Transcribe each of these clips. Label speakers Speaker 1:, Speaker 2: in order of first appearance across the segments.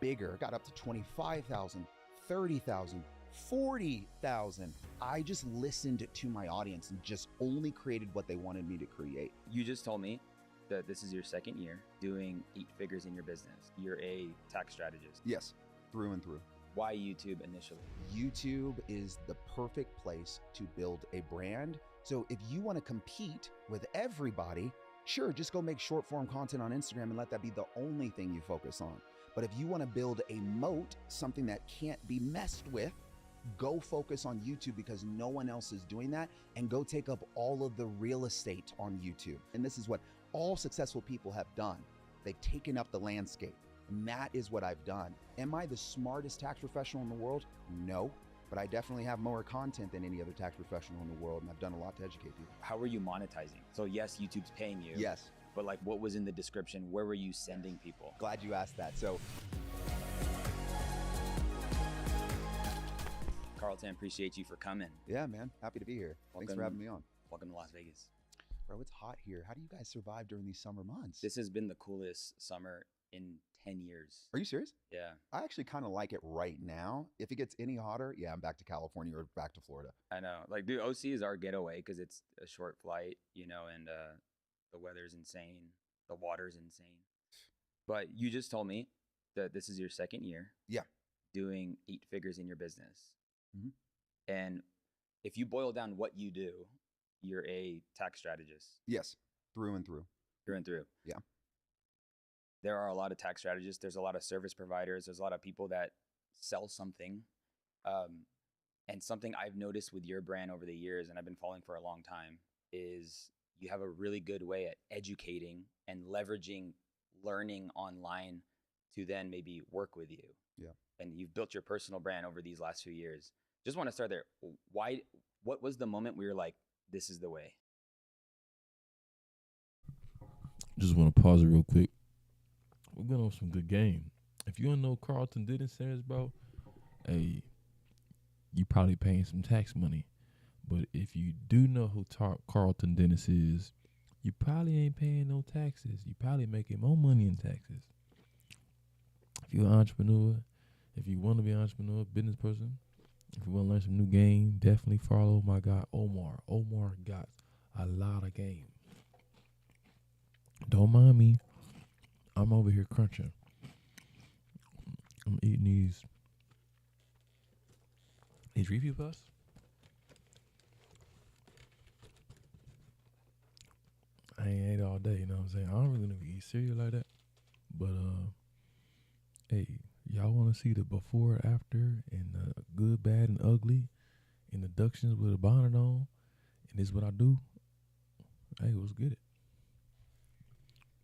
Speaker 1: bigger, got up to 25,000, 30,000, 40,000. I just listened to my audience and just only created what they wanted me to create.
Speaker 2: You just told me that this is your second year doing 8 figures in your business. You're a tax strategist.
Speaker 1: Yes, through and through.
Speaker 2: Why YouTube initially?
Speaker 1: YouTube is the perfect place to build a brand. So if you want to compete with everybody, sure, just go make short form content on Instagram and let that be the only thing you focus on. But if you want to build a moat, something that can't be messed with, go focus on YouTube because no one else is doing that, and go take up all of the real estate on YouTube. And this is what all successful people have done. They've taken up the landscape. And that is what I've done. Am I the smartest tax professional in the world? No, but I definitely have more content than any other tax professional in the world, and I've done a lot to educate people.
Speaker 2: How are you monetizing? So yes, YouTube's paying you.
Speaker 1: Yes.
Speaker 2: But like, what was in the description? Where were you sending people?
Speaker 1: Glad you asked that. So
Speaker 2: Carlton, appreciate you for coming.
Speaker 1: yeah, man, happy to be here. Thanks for having me on.
Speaker 2: Welcome to Las Vegas.
Speaker 1: Bro, it's hot here. How do you guys survive during these summer months?
Speaker 2: This has been the coolest summer in 10 years.
Speaker 1: Are you serious?
Speaker 2: Yeah.
Speaker 1: I actually kind of like it right now. If it gets any hotter, yeah, I'm back to California or back to Florida.
Speaker 2: I know. Like, dude, OC is our getaway because it's a short flight, you know, and the weather's insane. The water's insane. But you just told me that this is your second year.
Speaker 1: Yeah.
Speaker 2: Doing 8 figures in your business.
Speaker 1: Mhm.
Speaker 2: And if you boil down what you do, you're a tax strategist.
Speaker 1: Yes, through and through.
Speaker 2: Through and through.
Speaker 1: Yeah.
Speaker 2: There are a lot of tax strategists. There's a lot of service providers. There's a lot of people that sell something. And something I've noticed with your brand over the years, and I've been following for a long time, is you have a really good way at educating and leveraging learning online to then maybe work with you.
Speaker 1: Yeah.
Speaker 2: And you've built your personal brand over these last few years. Just want to start there. What was the moment where you're like, this is the way?
Speaker 3: Just want to pause it real quick. We're going on some good game. If you don't know Carlton Dennis is, bro, hey, you probably paying some tax money. But if you do know who Carlton Dennis is, you probably ain't paying no taxes. You probably making more money in taxes. If you're an entrepreneur, if you want to be an entrepreneur, business person, if you want to learn some new game, definitely follow my guy Omar. Omar got a lot of game. Don't mind me. I'm over here crunching. I'm eating these review puffs. I ain't ate all day, you know what I'm saying? I don't really eat cereal like that. But hey, y'all want to see the before, after, and the good, bad, and ugly introductions with a bonnet on, and this is what I do. Hey, let's get it.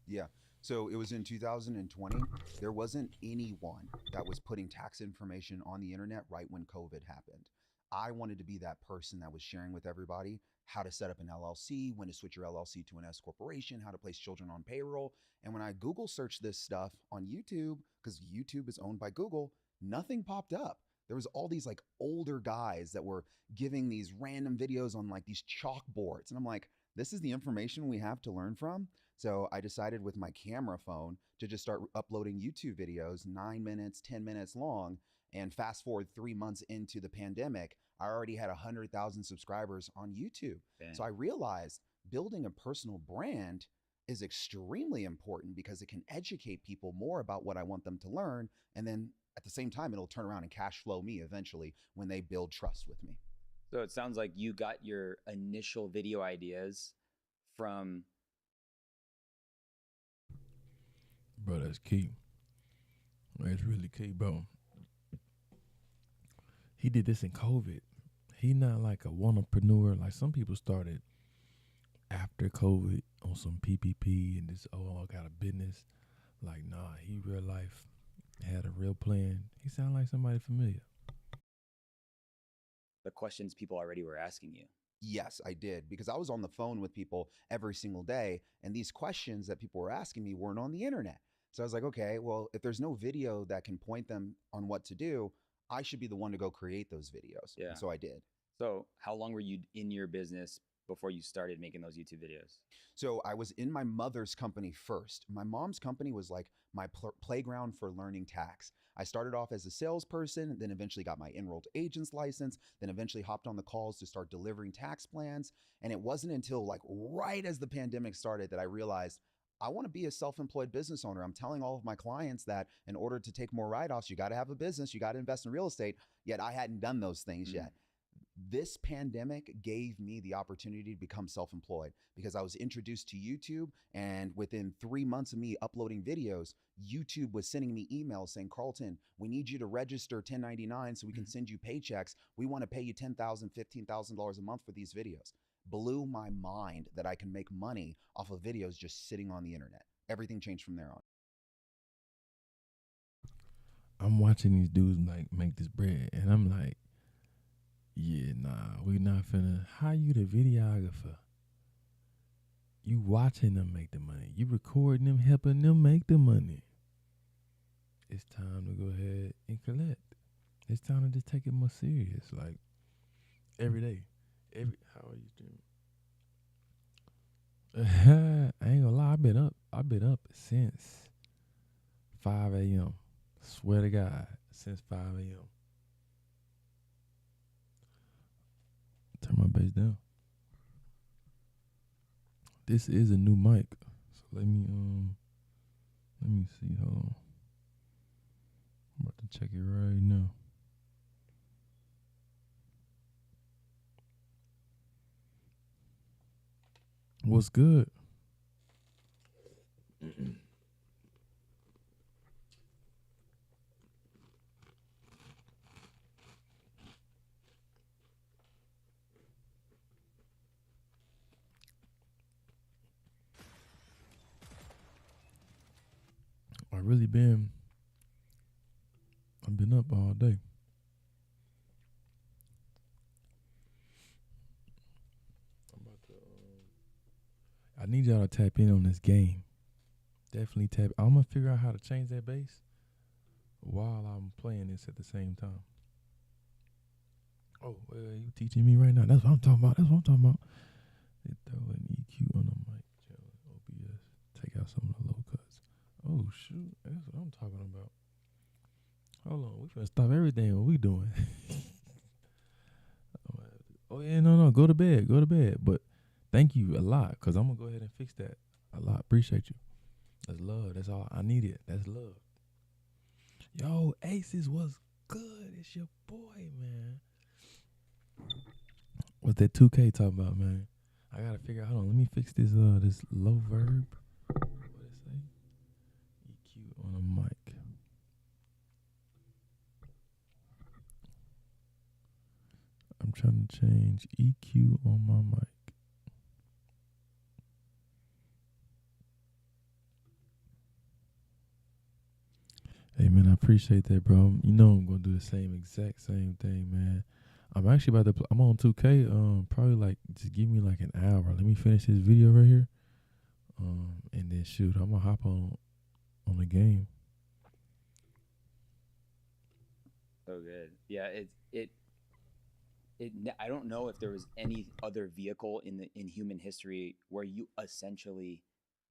Speaker 1: Yeah. So it was in 2020. There wasn't anyone that was putting tax information on the internet right when COVID happened. I wanted to be that person that was sharing with everybody how to set up an LLC, when to switch your LLC to an S corporation, how to place children on payroll. And when I Google searched this stuff on YouTube, because YouTube is owned by Google, nothing popped up. There was all these like older guys that were giving these random videos on like these chalkboards. And I'm like, this is the information we have to learn from. So I decided with my camera phone to just start uploading YouTube videos, 9 minutes, 10 minutes long. And fast forward 3 months into the pandemic, I already had 100,000 subscribers on YouTube.
Speaker 2: Dang.
Speaker 1: So I realized building a personal brand is extremely important because it can educate people more about what I want them to learn. And then at the same time, it'll turn around and cash flow me eventually when they build trust with me.
Speaker 2: So it sounds like you got your initial video ideas from...
Speaker 3: Bro, that's key. That's really key, bro. He did this in COVID. He not like a wantrepreneur. Like some people started after COVID on some PPP and this, oh, I got a business. Like, nah, he real life had a real plan. He sound like somebody familiar.
Speaker 2: The questions people already were asking you.
Speaker 1: Yes, I did, because I was on the phone with people every single day, and these questions that people were asking me weren't on the internet. So I was like, okay, well, if there's no video that can point them on what to do, I should be the one to go create those videos.
Speaker 2: Yeah.
Speaker 1: And so I did.
Speaker 2: So how long were you in your business before you started making those YouTube videos?
Speaker 1: So I was in my mother's company first. My mom's company was like my playground for learning tax. I started off as a salesperson, then eventually got my enrolled agent's license, then eventually hopped on the calls to start delivering tax plans. And it wasn't until like right as the pandemic started that I realized I want to be a self-employed business owner. I'm telling all of my clients that in order to take more write-offs, you got to have a business, you got to invest in real estate. Yet I hadn't done those things yet. This pandemic gave me the opportunity to become self-employed because I was introduced to YouTube, and within 3 months of me uploading videos, YouTube was sending me emails saying, Carlton, we need you to register 1099 so we can send you paychecks. We want to pay you $10,000, $15,000 a month for these videos. Blew my mind that I can make money off of videos just sitting on the internet. Everything changed from there on.
Speaker 3: I'm watching these dudes like make this bread, and I'm like, yeah, nah, we not finna. How you the videographer? You watching them make the money. You recording them, helping them make the money. It's time to go ahead and collect. It's time to just take it more serious. Like every day. How are you doing? I ain't gonna lie, I've been up since 5 a.m. Swear to God, since 5 a.m. Turn my bass down. This is a new mic, so let me see. Hold on, I'm about to check it right now. What's good? I've been up all day. I need y'all to tap in on this game. Definitely tap. I'm gonna figure out how to change that bass while I'm playing this at the same time. Oh, well, you teaching me right now. That's what I'm talking about. They throw an EQ on the mic, OBS. Take out some of the low cuts. Oh, shoot. That's what I'm talking about. Hold on. We finna stop everything what we doing. Oh, yeah, no. Go to bed. But thank you a lot, because I'm going to go ahead and fix that a lot. Appreciate you. That's love. That's all I needed. That's love. Yo, Aces, was good? It's your boy, man. What's that 2K talking about, man? I got to figure out. Hold on. Let me fix this this low verb. What did it say? EQ on a mic. I'm trying to change EQ on my mic. Hey, man, I appreciate that, bro. You know I'm going to do the exact same thing, man. I'm actually about to I'm on 2K. Probably like, just give me like an hour. Let me finish this video right here. And then shoot, I'm going to hop on the game.
Speaker 2: So good. Yeah, I don't know if there was any other vehicle in human history where you essentially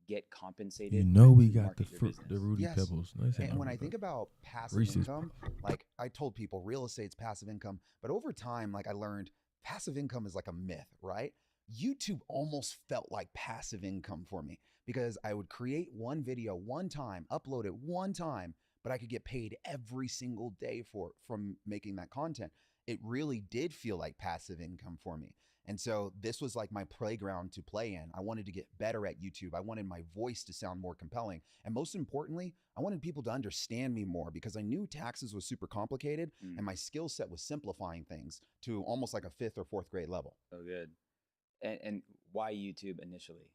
Speaker 2: get compensated.
Speaker 3: You know, we
Speaker 2: to
Speaker 3: got
Speaker 2: market your business.
Speaker 3: the Rudy
Speaker 1: Yes.
Speaker 3: Pebbles. Nice.
Speaker 1: And when I think about passive
Speaker 3: Reese's.
Speaker 1: income, like I told people, real estate's passive income. But over time, like I learned passive income is like a myth, right? YouTube almost felt like passive income for me because I would create one video one time, upload it one time, but I could get paid every single day from making that content. It really did feel like passive income for me. And so this was like my playground to play in. I wanted to get better at YouTube. I wanted my voice to sound more compelling. And most importantly, I wanted people to understand me more because I knew taxes was super complicated and my skill set was simplifying things to almost like a 5th or 4th grade level.
Speaker 2: So good. And why YouTube initially?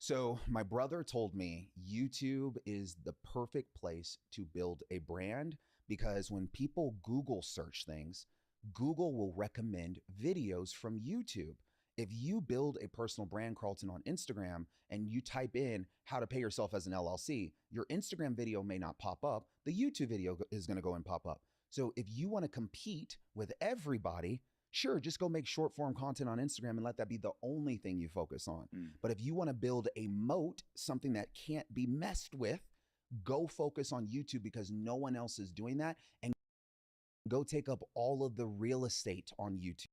Speaker 1: So my brother told me YouTube is the perfect place to build a brand because when people Google search things, Google will recommend videos from YouTube. If you build a personal brand, Carlton, on Instagram and you type in how to pay yourself as an LLC, your Instagram video may not pop up. The YouTube video is going to go and pop up. So if you want to compete with everybody, sure, just go make short form content on Instagram and let that be the only thing you focus on. But if you want to build a moat, something that can't be messed with, go focus on YouTube because no one else is doing that, and go take up all of the real estate on YouTube.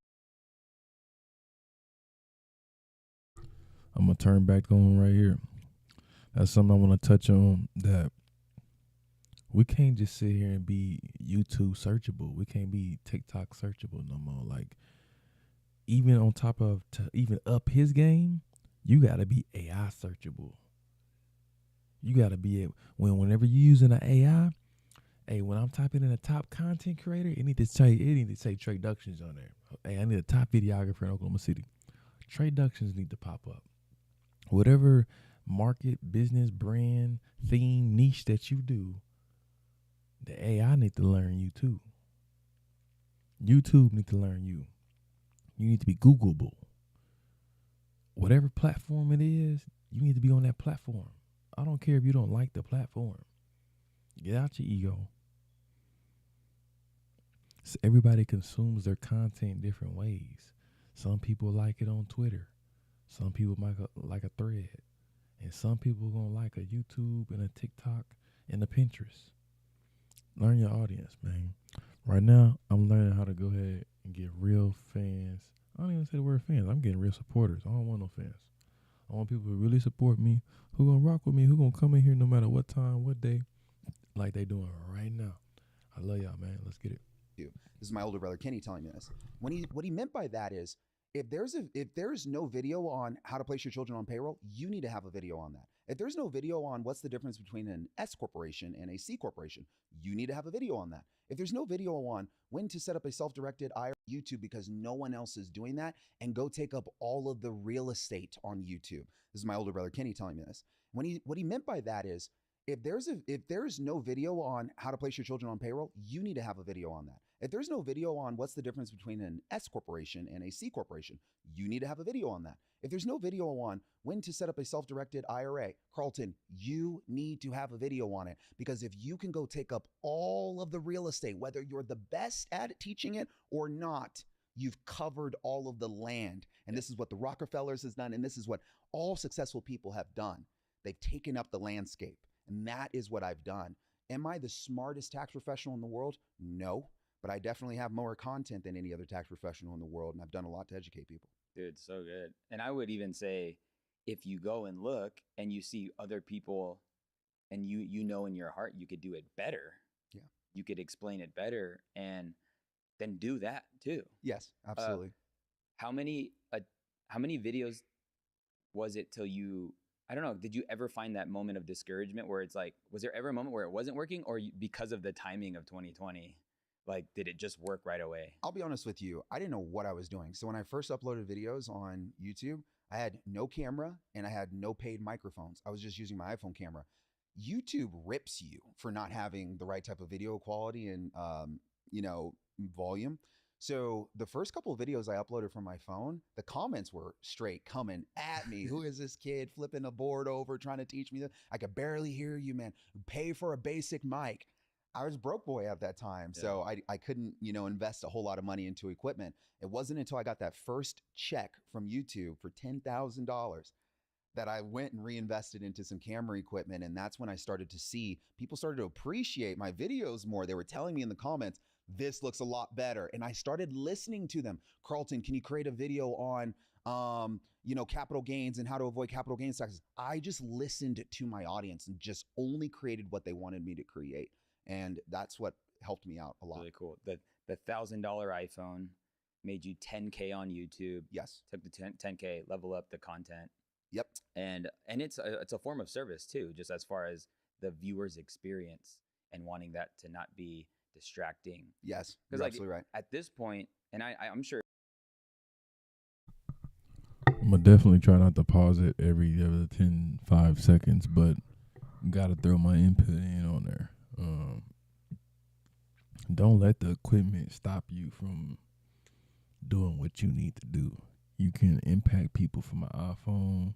Speaker 3: I'm gonna turn back on right here. That's something I want to touch on, that we can't just sit here and be YouTube searchable. We can't be TikTok searchable no more. Like, even on top of, to even up his game, you got to be AI searchable. You got to be able, whenever you're using an AI, hey, when I'm typing in a top content creator, it need to say Treyductions on there. Hey, I need a top videographer in Oklahoma City. Treyductions need to pop up. Whatever market, business, brand, theme, niche that you do, the AI need to learn you too. YouTube need to learn you. You need to be Googleable. Whatever platform it is, you need to be on that platform. I don't care if you don't like the platform. Get out your ego. So everybody consumes their content different ways. Some people like it on Twitter. Some people might like a thread. And some people are going to like a YouTube and a TikTok and a Pinterest. Learn your audience, man. Right now, I'm learning how to go ahead and get real fans. I don't even say the word fans. I'm getting real supporters. I don't want no fans. I want people who really support me, who going to rock with me, who going to come in here no matter what time, what day, like they doing right now. I love y'all, man. Let's get it.
Speaker 1: This is my older brother Kenny telling me this. What he meant by that is, if there's no video on how to place your children on payroll, you need to have a video on that. If there's no video on what's the difference between an S corporation and a C corporation, you need to have a video on that. If there's no video on when to set up a self-directed IRA on YouTube because no one else is doing that, and go take up all of the real estate on YouTube. This is my older brother Kenny telling me this. What he meant by that is, if there's no video on how to place your children on payroll, you need to have a video on that. If there's no video on what's the difference between an S corporation and a C corporation, you need to have a video on that. If there's no video on when to set up a self-directed IRA, Carlton, you need to have a video on it, because if you can go take up all of the real estate, whether you're the best at teaching it or not, you've covered all of the land. And this is what the Rockefellers has done. And this is what all successful people have done. They've taken up the landscape. And that is what I've done. Am I the smartest tax professional in the world? No, but I definitely have more content than any other tax professional in the world. And I've done a lot to educate people.
Speaker 2: Dude, so good. And I would even say, if you go and look and you see other people and you know in your heart you could do it better.
Speaker 1: Yeah.
Speaker 2: You could explain it better, and then do that too.
Speaker 1: Yes, absolutely.
Speaker 2: How many videos was it till you, I don't know, did you ever find that moment of discouragement where it's like, was there ever a moment where it wasn't working, or because of the timing of 2020, like, did it just work right away?
Speaker 1: I'll be honest with you. I didn't know what I was doing. So when I first uploaded videos on YouTube, I had no camera and I had no paid microphones. I was just using my iPhone camera. YouTube rips you for not having the right type of video quality and, volume. So the first couple of videos I uploaded from my phone, the comments were straight coming at me. Who is this kid flipping a board over, trying to teach me that? I could barely hear you, man. Pay for a basic mic. I was broke boy at that time. Yeah. So I couldn't, invest a whole lot of money into equipment. It wasn't until I got that first check from YouTube for $10,000 that I went and reinvested into some camera equipment. And that's when I started to see people started to appreciate my videos more. They were telling me in the comments, this looks a lot better. And I started listening to them. Carlton, can you create a video on, capital gains and how to avoid capital gains taxes? I just listened to my audience and just only created what they wanted me to create. And that's what helped me out a lot.
Speaker 2: Really cool. The $1,000 iPhone made you 10K on YouTube.
Speaker 1: Yes.
Speaker 2: Took the 10K, level up the content.
Speaker 1: Yep.
Speaker 2: And it's a form of service too, just as far as the viewer's experience and wanting that to not be distracting.
Speaker 1: Yes, you're absolutely right.
Speaker 2: At this point, and I'm sure.
Speaker 3: I'm going to definitely try not to pause it every 5 seconds, but got to throw my input in on there. Don't let the equipment stop you from doing what you need to do. You can impact people from an iPhone,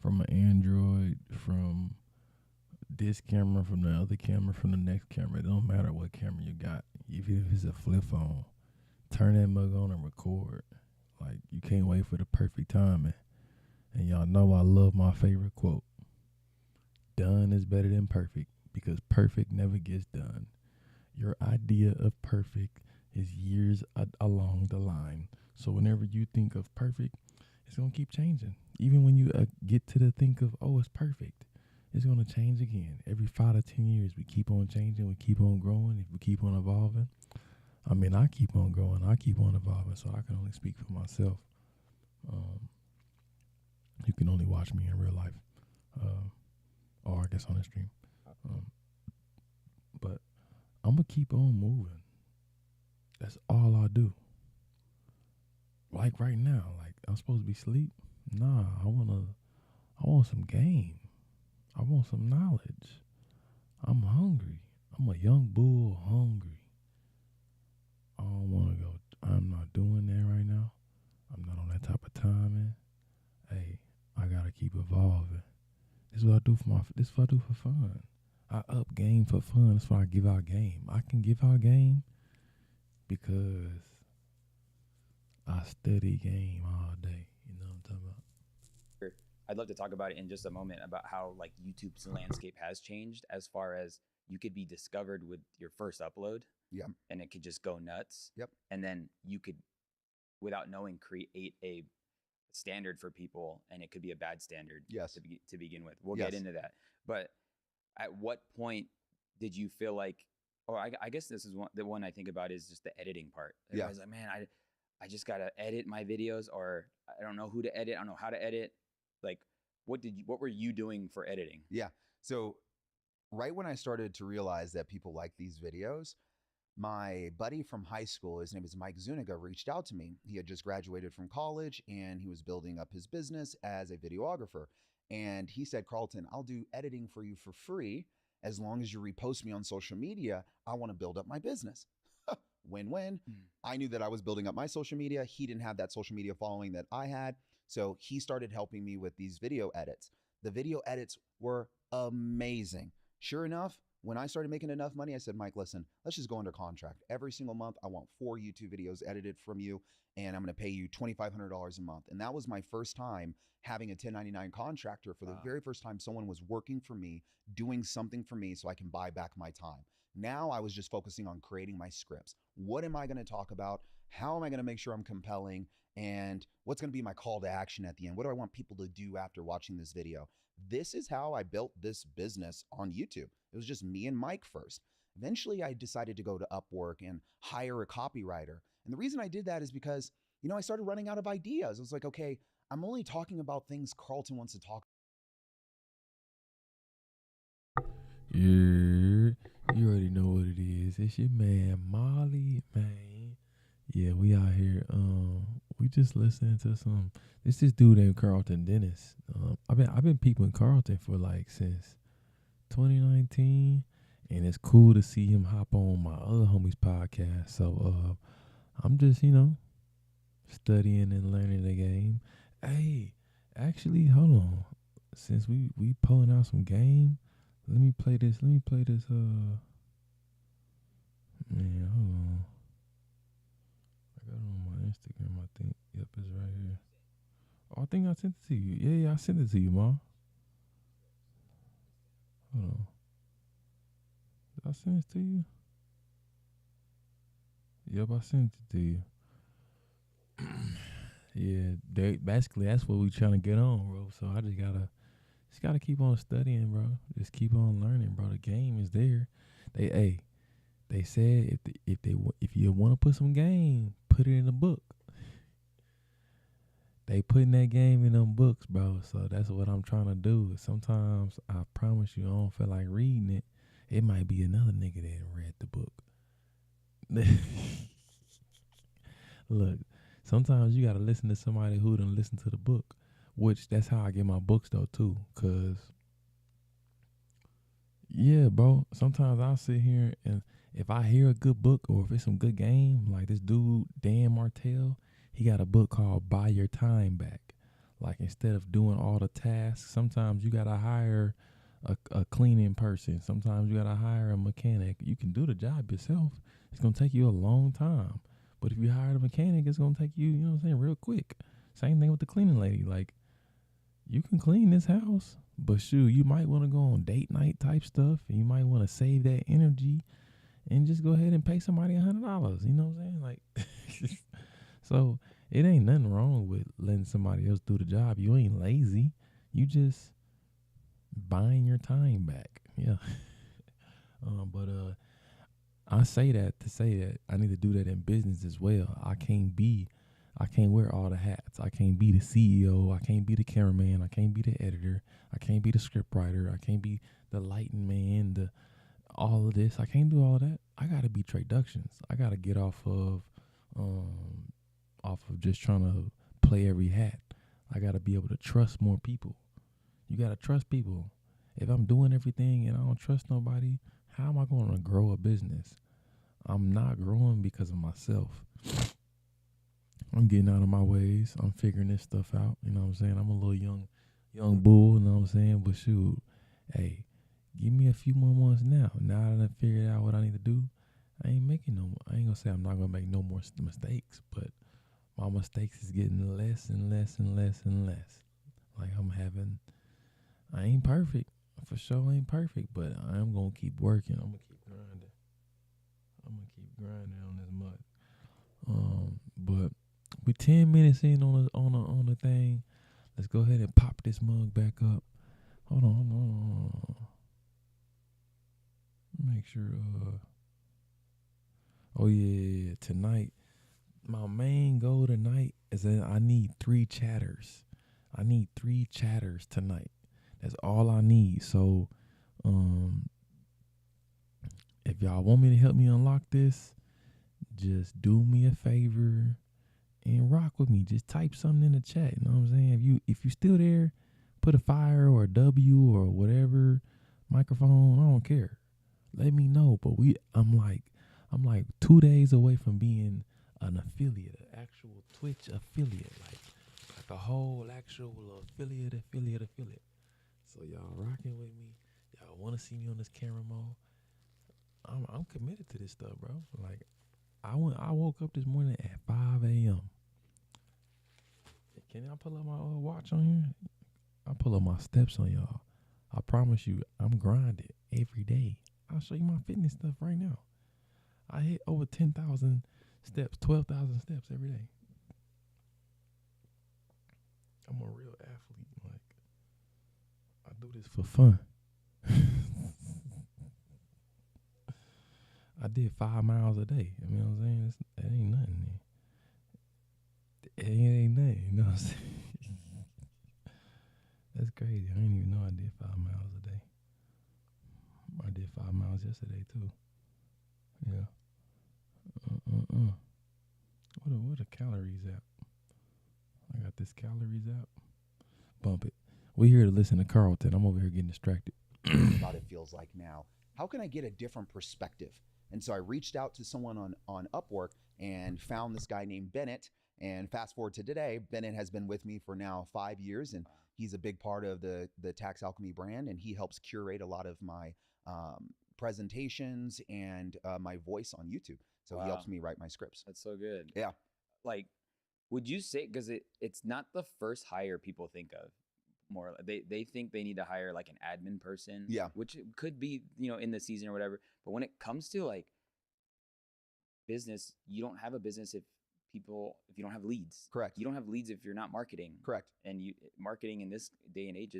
Speaker 3: from an Android, from this camera, from the other camera, from the next camera. It don't matter what camera you got. Even if it's a flip phone, turn that mug on and record. Like, you can't wait for the perfect timing. And y'all know I love my favorite quote. Done is better than perfect because perfect never gets done. Your idea of perfect is years along the line. So whenever you think of perfect, it's going to keep changing. Even when you get to the think of, oh, it's perfect, it's going to change again. Every 5 to 10 years, we keep on changing, we keep on growing, we keep on evolving. I mean, I keep on growing, I keep on evolving, so I can only speak for myself. You can only watch me in real life, or I guess on the stream. But I'm going to keep on moving. That's all I do. Like right now, like I'm supposed to be asleep. Nah, I want some game. I want some knowledge. I'm hungry. I'm a young bull hungry. I don't want to go. I'm not doing that right now. I'm not on that type of timing. Hey, I gotta keep evolving. This is what I do This is what I do for fun. I up game for fun. That's why I give out game. I can give out game because I study game all day. You know what I'm talking about?
Speaker 2: I'd love to talk about it in just a moment about how like YouTube's landscape has changed as far as you could be discovered with your first upload.
Speaker 1: Yeah.
Speaker 2: And it could just go nuts.
Speaker 1: Yep.
Speaker 2: And then you could, without knowing, create a standard for people, and it could be a bad standard.
Speaker 1: Yes.
Speaker 2: To begin with. We'll get into that. But at what point did you feel like, or I guess this is the one I think about is just the editing part. Everybody's like, man, I just gotta edit my videos, or I don't know who to edit. I don't know how to edit. Like, what were you doing for editing?
Speaker 1: Yeah. So right when I started to realize that people like these videos, my buddy from high school, his name is Mike Zuniga, reached out to me. He had just graduated from college and he was building up his business as a videographer. And he said, Carlton, I'll do editing for you for free as long as you repost me on social media. I want to build up my business. Win-win. I knew that I was building up my social media. He didn't have that social media following that I had. So he started helping me with these video edits. The video edits were amazing. Sure enough, when I started making enough money, I said, Mike, listen, let's just go under contract. Every single month, I want 4 YouTube videos edited from you, and I'm going to pay you $2,500 a month. And that was my first time having a 1099 contractor. For the very first time, someone was working for me, doing something for me so I can buy back my time. Now I was just focusing on creating my scripts. What am I going to talk about? How am I going to make sure I'm compelling? And what's going to be my call to action at the end? What do I want people to do after watching this video? This is how I built this business on YouTube. It was just me and Mike first. Eventually, I decided to go to Upwork and hire a copywriter. And the reason I did that is because, I started running out of ideas. I was like, okay, I'm only talking about things Carlton wants to talk
Speaker 3: about. You already know what it is. It's your man, Molly, man. Yeah, we out here. We just listening to some. This dude named Carlton Dennis. I've been peeping Carlton for like since 2019, and it's cool to see him hop on my other homies podcast. So I'm just studying and learning the game. Hey, actually, hold on. Since we pulling out some game, let me play this. Man, hold on. I got it on my Instagram, I think. Yep, it's right here. Oh, I think I sent it to you. Yeah, I sent it to you, Ma. Hold on. Did I send it to you? Yep, I sent it to you. Yeah, basically that's what we trying to get on, bro. So I just gotta keep on studying, bro. Just keep on learning, bro. The game is there. They said if you want to put some game, put it in a book. They putting that game in them books, bro. So that's what I'm trying to do. Sometimes I promise you, I don't feel like reading it. It might be another nigga that read the book. Look, sometimes you gotta listen to somebody who done listen to the book, which that's how I get my books though too. Cause yeah, bro. Sometimes I'll sit here and if I hear a good book or if it's some good game, like this dude Dan Martell, he got a book called Buy Your Time Back. Like instead of doing all the tasks, sometimes you gotta hire a cleaning person. Sometimes you gotta hire a mechanic. You can do the job yourself. It's gonna take you a long time. But if you hire a mechanic, it's gonna take you, you know what I'm saying, real quick. Same thing with the cleaning lady. Like, you can clean this house, but shoot, you might want to go on date night type stuff, and you might want to save that energy and just go ahead and pay somebody $100. You know what I'm saying? Like, so it ain't nothing wrong with letting somebody else do the job. You ain't lazy. You just buying your time back. Yeah. But I say that to say that I need to do that in business as well. I can't wear all the hats. I can't be the CEO. I can't be the cameraman. I can't be the editor. I can't be the script writer. I can't be the lighting man, all of this. I can't do all that. I gotta be Treyductions. I gotta get off of just trying to play every hat. I gotta be able to trust more people. You gotta trust people. If I'm doing everything and I don't trust nobody, how am I going to grow a business? I'm not growing because of myself. I'm getting out of my ways. I'm figuring this stuff out. You know what I'm saying? I'm a little young bull, you know what I'm saying? But shoot, hey, give me a few more months now. Now that I figured out what I need to do, I ain't making no more. I ain't gonna say I'm not gonna make no more mistakes, but my mistakes is getting less and less and less and less. Like I ain't perfect. For sure ain't perfect, but I am gonna keep working. I'm gonna keep grinding. On this mud. But we 10 minutes in on the thing. Let's go ahead and pop this mug back up. Hold on. Make sure. Oh yeah. Tonight, my main goal tonight is that I need 3 chatters. I need 3 chatters tonight. That's all I need. So, if y'all want me to help me unlock this, just do me a favor and rock with me. Just type something in the chat. You know what I'm saying? If you still there, put a fire or a W or whatever microphone. I don't care. Let me know. But I'm like 2 days away from being an affiliate, an actual Twitch affiliate, like a whole actual affiliate. So y'all rocking with me. Y'all want to see me on this camera mode. I'm committed to this stuff, bro. Like I woke up this morning at 5 a.m. Can y'all pull up my watch on here? I pull up my steps on y'all. I promise you, I'm grinding every day. I'll show you my fitness stuff right now. I hit over 10,000 steps, 12,000 steps every day. I'm a real athlete. Like, I do this for fun. I did 5 miles a day. You know what I'm saying? That ain't nothing. It ain't nothing. You know what I'm saying? That's crazy. I didn't even know I did 5 miles a day. I did 5 miles yesterday too. Yeah. What are calories at? I got this calories app. Bump it. We here to listen to Carlton. I'm over here getting distracted.
Speaker 1: About it feels like now. How can I get a different perspective? And so I reached out to someone on Upwork and found this guy named Bennett. And fast forward to today, Bennett has been with me for now 5 years, and he's a big part of the Tax Alchemy brand, and he helps curate a lot of my presentations and my voice on YouTube. So he helps me write my scripts.
Speaker 2: That's so good.
Speaker 1: Yeah.
Speaker 2: Like, would you say, because it's not the first hire people think of, more they think they need to hire like an admin person,
Speaker 1: yeah,
Speaker 2: which could be, you know, in the season or whatever, but when it comes to like business, you don't have a business if you don't have leads.
Speaker 1: Correct.
Speaker 2: You don't have leads if you're not marketing.
Speaker 1: Correct.
Speaker 2: And marketing in this day and age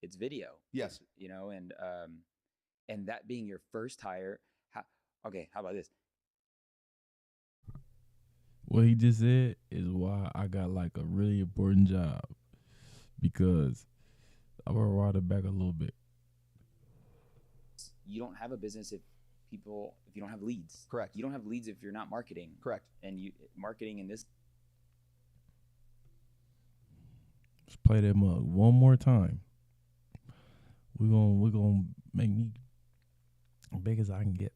Speaker 2: it's video.
Speaker 1: Yes.
Speaker 2: You know, and that being your first hire, how about this?
Speaker 3: What he just said is why I got like a really important job, because I'm gonna ride it back a little bit.
Speaker 2: You don't have a business if you don't have leads.
Speaker 1: Correct.
Speaker 2: You don't have leads if you're not marketing.
Speaker 1: Correct.
Speaker 2: And marketing in this.
Speaker 3: Let's play that mug one more time. We're gonna make me big as I can get.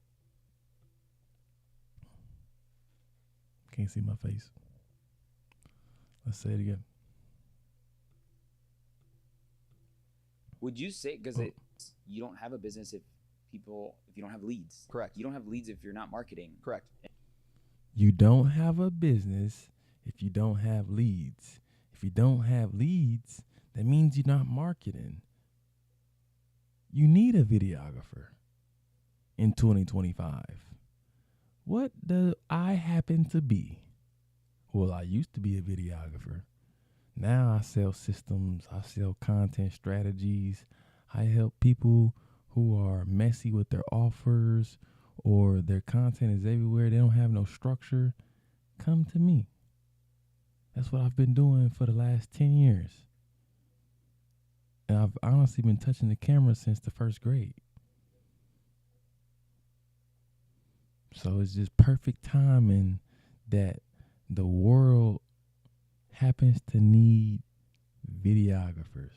Speaker 3: Can't see my face. Let's say it again.
Speaker 2: Would you say, because you don't have a business if you don't have leads.
Speaker 1: Correct.
Speaker 2: You don't have leads if you're not marketing.
Speaker 1: Correct.
Speaker 3: You don't have a business if you don't have leads. If you don't have leads, that means you're not marketing. You need a videographer in 2025. What do I happen to be? Well, I used to be a videographer. Now I sell systems, I sell content strategies. I help people who are messy with their offers or their content is everywhere. They don't have no structure. Come to me. That's what I've been doing for the last 10 years. And I've honestly been touching the camera since the first grade. So it's just perfect timing that the world happens to need videographers.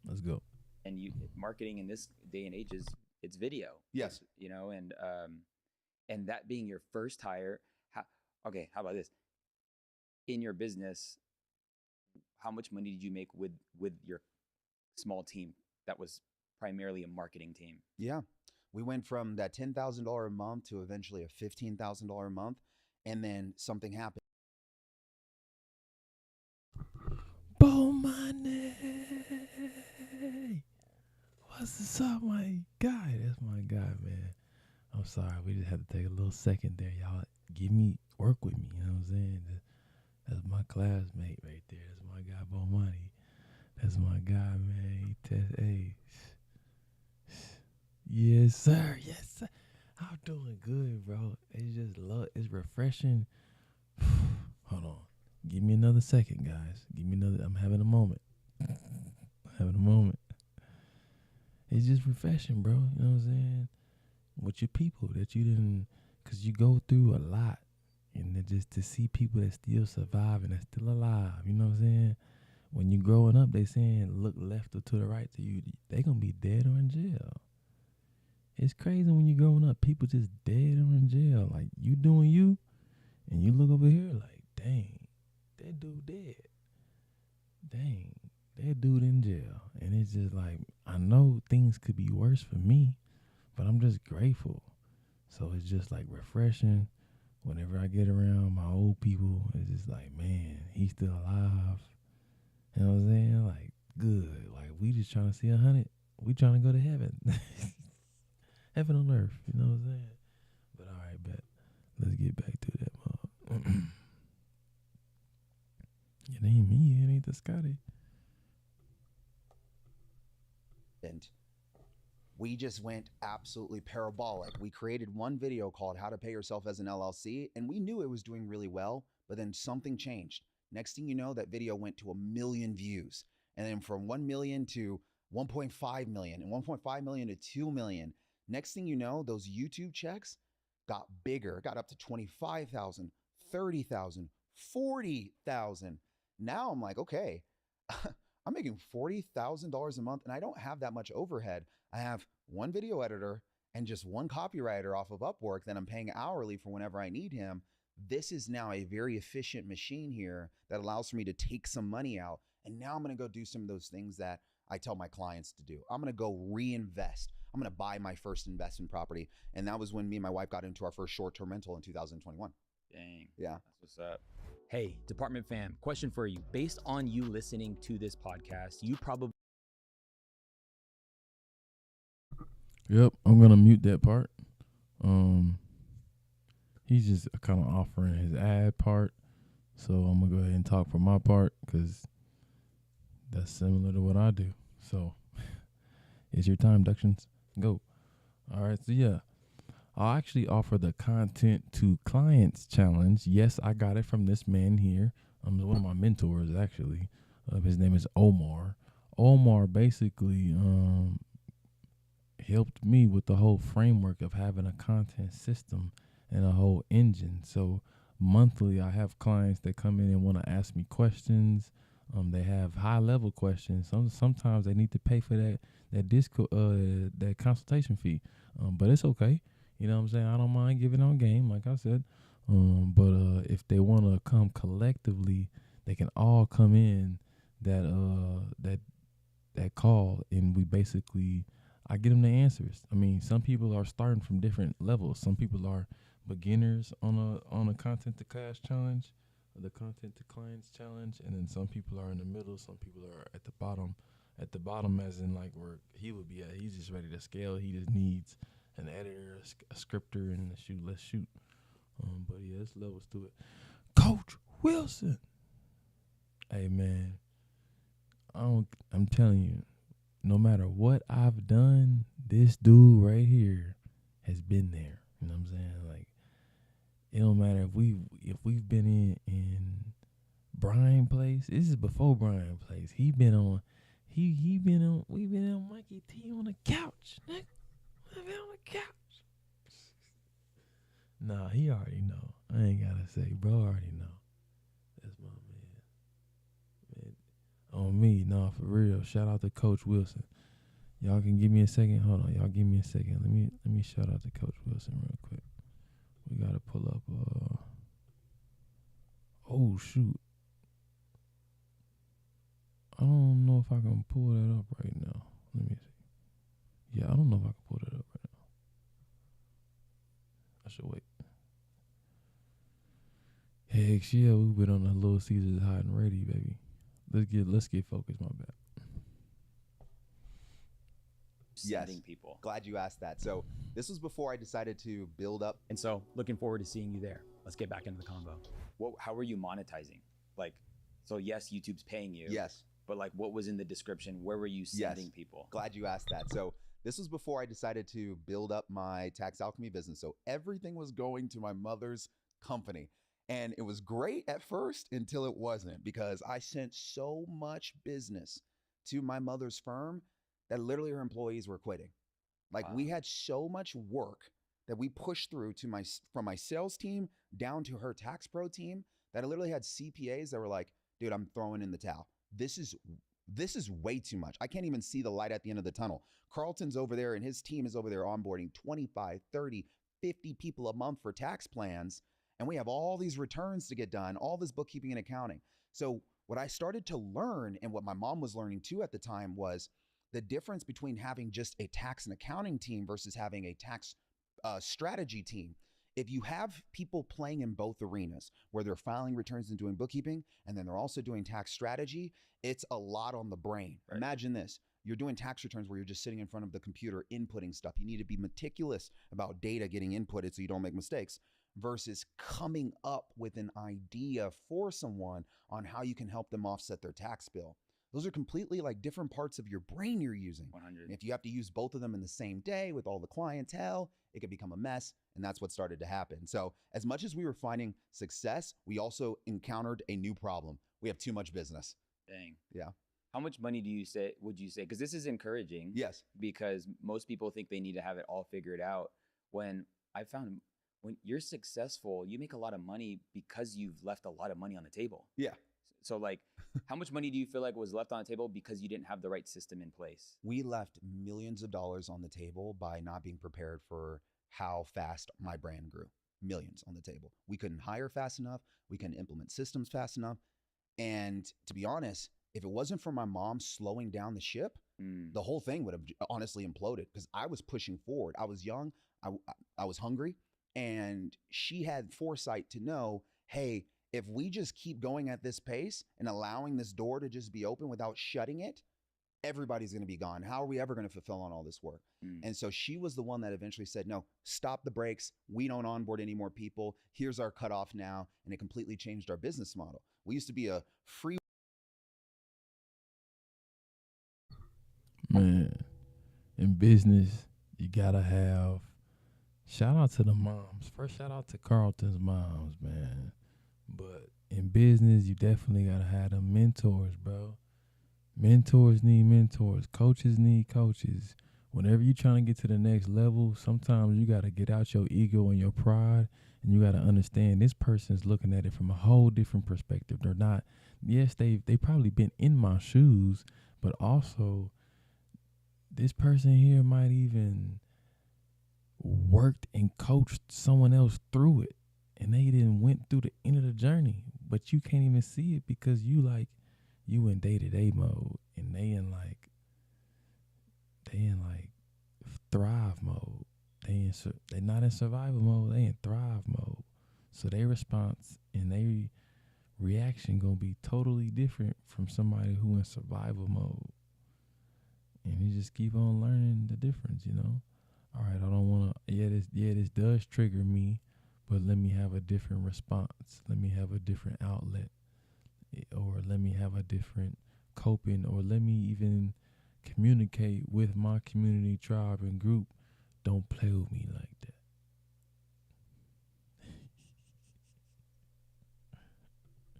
Speaker 3: Let's go.
Speaker 2: And marketing in this day and age is it's video.
Speaker 1: Yes.
Speaker 2: You know, and that being your first hire, how about this? In your business, how much money did you make with your small team that was primarily a marketing team?
Speaker 1: Yeah. We went from that $10,000 a month to eventually a $15,000 a month. And then something happened.
Speaker 3: Bo Money. What's up, my guy? That's my guy, man. I'm sorry. We just had to take a little second there. Y'all work with me. You know what I'm saying? That's my classmate right there. That's my guy, Bo Money. That's my guy, man. Hey. Yes, sir. Yes, sir. I'm doing good, bro. It's just it's refreshing. Hold on. Give me another second, guys. I'm having a moment. It's just refreshing, bro. You know what I'm saying? With your people that you didn't, because you go through a lot. And just to see people that still survive and that's still alive, you know what I'm saying? When you growing up, they saying look left or to the right to you. They going to be dead or in jail. It's crazy when you're growing up, people just dead or in jail. Like, you doing you, and you look over here like, dang, that dude dead. Dang, that dude in jail. And it's just like, I know things could be worse for me, but I'm just grateful. So it's just like refreshing. Whenever I get around my old people, it's just like, man, he's still alive. You know what I'm saying? Like, good. Like, we just trying to see 100. We trying to go to heaven. Heaven on earth, you know what I'm saying? But all right, bet. Let's get back to that, mom. It ain't me, it ain't the Scotty.
Speaker 1: And we just went absolutely parabolic. We created one video called How to Pay Yourself as an LLC, and we knew it was doing really well, but then something changed. Next thing you know, that video went to 1 million views. And then from 1 million to 1.5 million, and 1.5 million to 2 million. Next thing you know, those YouTube checks got bigger, got up to 25,000, 30,000, 40,000. Now I'm like, okay, I'm making $40,000 a month and I don't have that much overhead. I have one video editor and just one copywriter off of Upwork that I'm paying hourly for whenever I need him. This is now a very efficient machine here that allows for me to take some money out. And now I'm going to go do some of those things that I tell my clients to do. I'm going to go reinvest. I'm going to buy my first investment property. And that was when me and my wife got into our first short-term rental in 2021.
Speaker 2: Dang.
Speaker 1: Yeah.
Speaker 2: That's what's up. Hey, department fam, question for you. Based on you listening to this podcast, you probably...
Speaker 3: Yep, I'm going to mute that part. He's just kind of offering his ad part. So I'm going to go ahead and talk for my part because that's similar to what I do. So it's your time, Ductions. Go. All right. So, yeah, I'll actually offer the content to clients challenge. Yes, I got it from this man here. One of my mentors, actually. His name is Omar. Omar basically helped me with the whole framework of having a content system and a whole engine. So monthly, I have clients that come in and want to ask me questions. They have high-level questions. Sometimes they need to pay for that consultation fee, but it's okay. You know what I'm saying? I don't mind giving on game, like I said. But if they want to come collectively, they can all come in that call, and we basically I get them the answers. I mean, some people are starting from different levels. Some people are beginners on a content to class challenge, or the content to clients challenge, and then some people are in the middle. Some people are at the bottom. At the bottom, as in like where he would be at. He's just ready to scale. He just needs an editor, a scripter, and let's shoot. But yeah, there's levels to it. Coach Wilson. Hey man, I'm telling you, no matter what I've done, this dude right here has been there. You know what I'm saying? Like, it don't matter if we've been in Brian Place. This is before Brian Place. We've been on Mikey T on the couch, nigga. We've been on the couch. Nah, he already know. I ain't gotta say, bro already know. That's my man. On me, nah, for real. Shout out to Coach Wilson. Y'all can give me a second. Hold on, y'all give me a second. Let me shout out to Coach Wilson real quick. We gotta pull up. Oh shoot. I don't know if I can pull that up right now. Let me see. Yeah, I don't know if I can pull that up right now. I should wait. Heck yeah, we've been on the Little Caesars hot and ready, baby. Let's get focused. My bad.
Speaker 2: Sending people.
Speaker 1: Glad you asked that. So this was before I decided to build up.
Speaker 2: And so looking forward to seeing you there. Let's get back into the combo. How are you monetizing? Like, so yes, YouTube's paying you.
Speaker 1: Yes.
Speaker 2: But like, what was in the description? Where were you sending people?
Speaker 1: Glad you asked that. So this was before I decided to build up my tax alchemy business. So everything was going to my mother's company. And it was great at first until it wasn't, because I sent so much business to my mother's firm that literally her employees were quitting. Like, we had so much work that we pushed through from my sales team down to her tax pro team that I literally had CPAs that were like, dude, I'm throwing in the towel. This is way too much. I can't even see the light at the end of the tunnel. Carlton's over there and his team is over there onboarding 25, 30, 50 people a month for tax plans. And we have all these returns to get done, all this bookkeeping and accounting. So what I started to learn, and what my mom was learning too at the time, was the difference between having just a tax and accounting team versus having a tax strategy team. If you have people playing in both arenas, where they're filing returns and doing bookkeeping, and then they're also doing tax strategy, it's a lot on the brain. Right. Imagine this. You're doing tax returns where you're just sitting in front of the computer inputting stuff. You need to be meticulous about data getting inputted so you don't make mistakes, versus coming up with an idea for someone on how you can help them offset their tax bill. Those are completely like different parts of your brain you're using.
Speaker 2: 100.
Speaker 1: And if you have to use both of them in the same day with all the clientele, it could become a mess. And that's what started to happen. So as much as we were finding success, we also encountered a new problem. We have too much business.
Speaker 2: Dang.
Speaker 1: Yeah.
Speaker 2: How much money would you say? Because this is encouraging.
Speaker 1: Yes.
Speaker 2: Because most people think they need to have it all figured out. When I found when you're successful, you make a lot of money because you've left a lot of money on the table.
Speaker 1: Yeah.
Speaker 2: So like, how much money do you feel like was left on the table because you didn't have the right system in place?
Speaker 1: We left millions of dollars on the table by not being prepared for how fast my brand grew. Millions on the table. We couldn't hire fast enough. We couldn't implement systems fast enough. And to be honest, if it wasn't for my mom slowing down the ship, the whole thing would have honestly imploded, because I was pushing forward. I was young. I was hungry. And she had foresight to know, hey, if we just keep going at this pace and allowing this door to just be open without shutting it, everybody's going to be gone. How are we ever going to fulfill on all this work? And so she was the one that eventually said, no, stop the brakes. We don't onboard any more people. Here's our cutoff now. And it completely changed our business model. We used to be a free.
Speaker 3: Man, in business, you got to have, shout out to the moms. First, shout out to Carlton's moms, man. But in business, you definitely got to have them mentors, bro. Mentors need mentors. Coaches need coaches. Whenever you're trying to get to the next level, sometimes you got to get out your ego and your pride, and you got to understand this person's looking at it from a whole different perspective. They're not, yes, they probably been in my shoes, but also this person here might even worked and coached someone else through it, and they didn't went through the end of the journey, but you can't even see it because you in day-to-day mode, and they in like thrive mode. They not in survival mode. They in thrive mode. So their response and their reaction gonna be totally different from somebody who in survival mode. And you just keep on learning the difference, you know. All right, I don't want to. This does trigger me, but let me have a different response. Let me have a different outlet, or let me have a different coping, or let me even communicate with my community, tribe, and group. Don't play with me like that.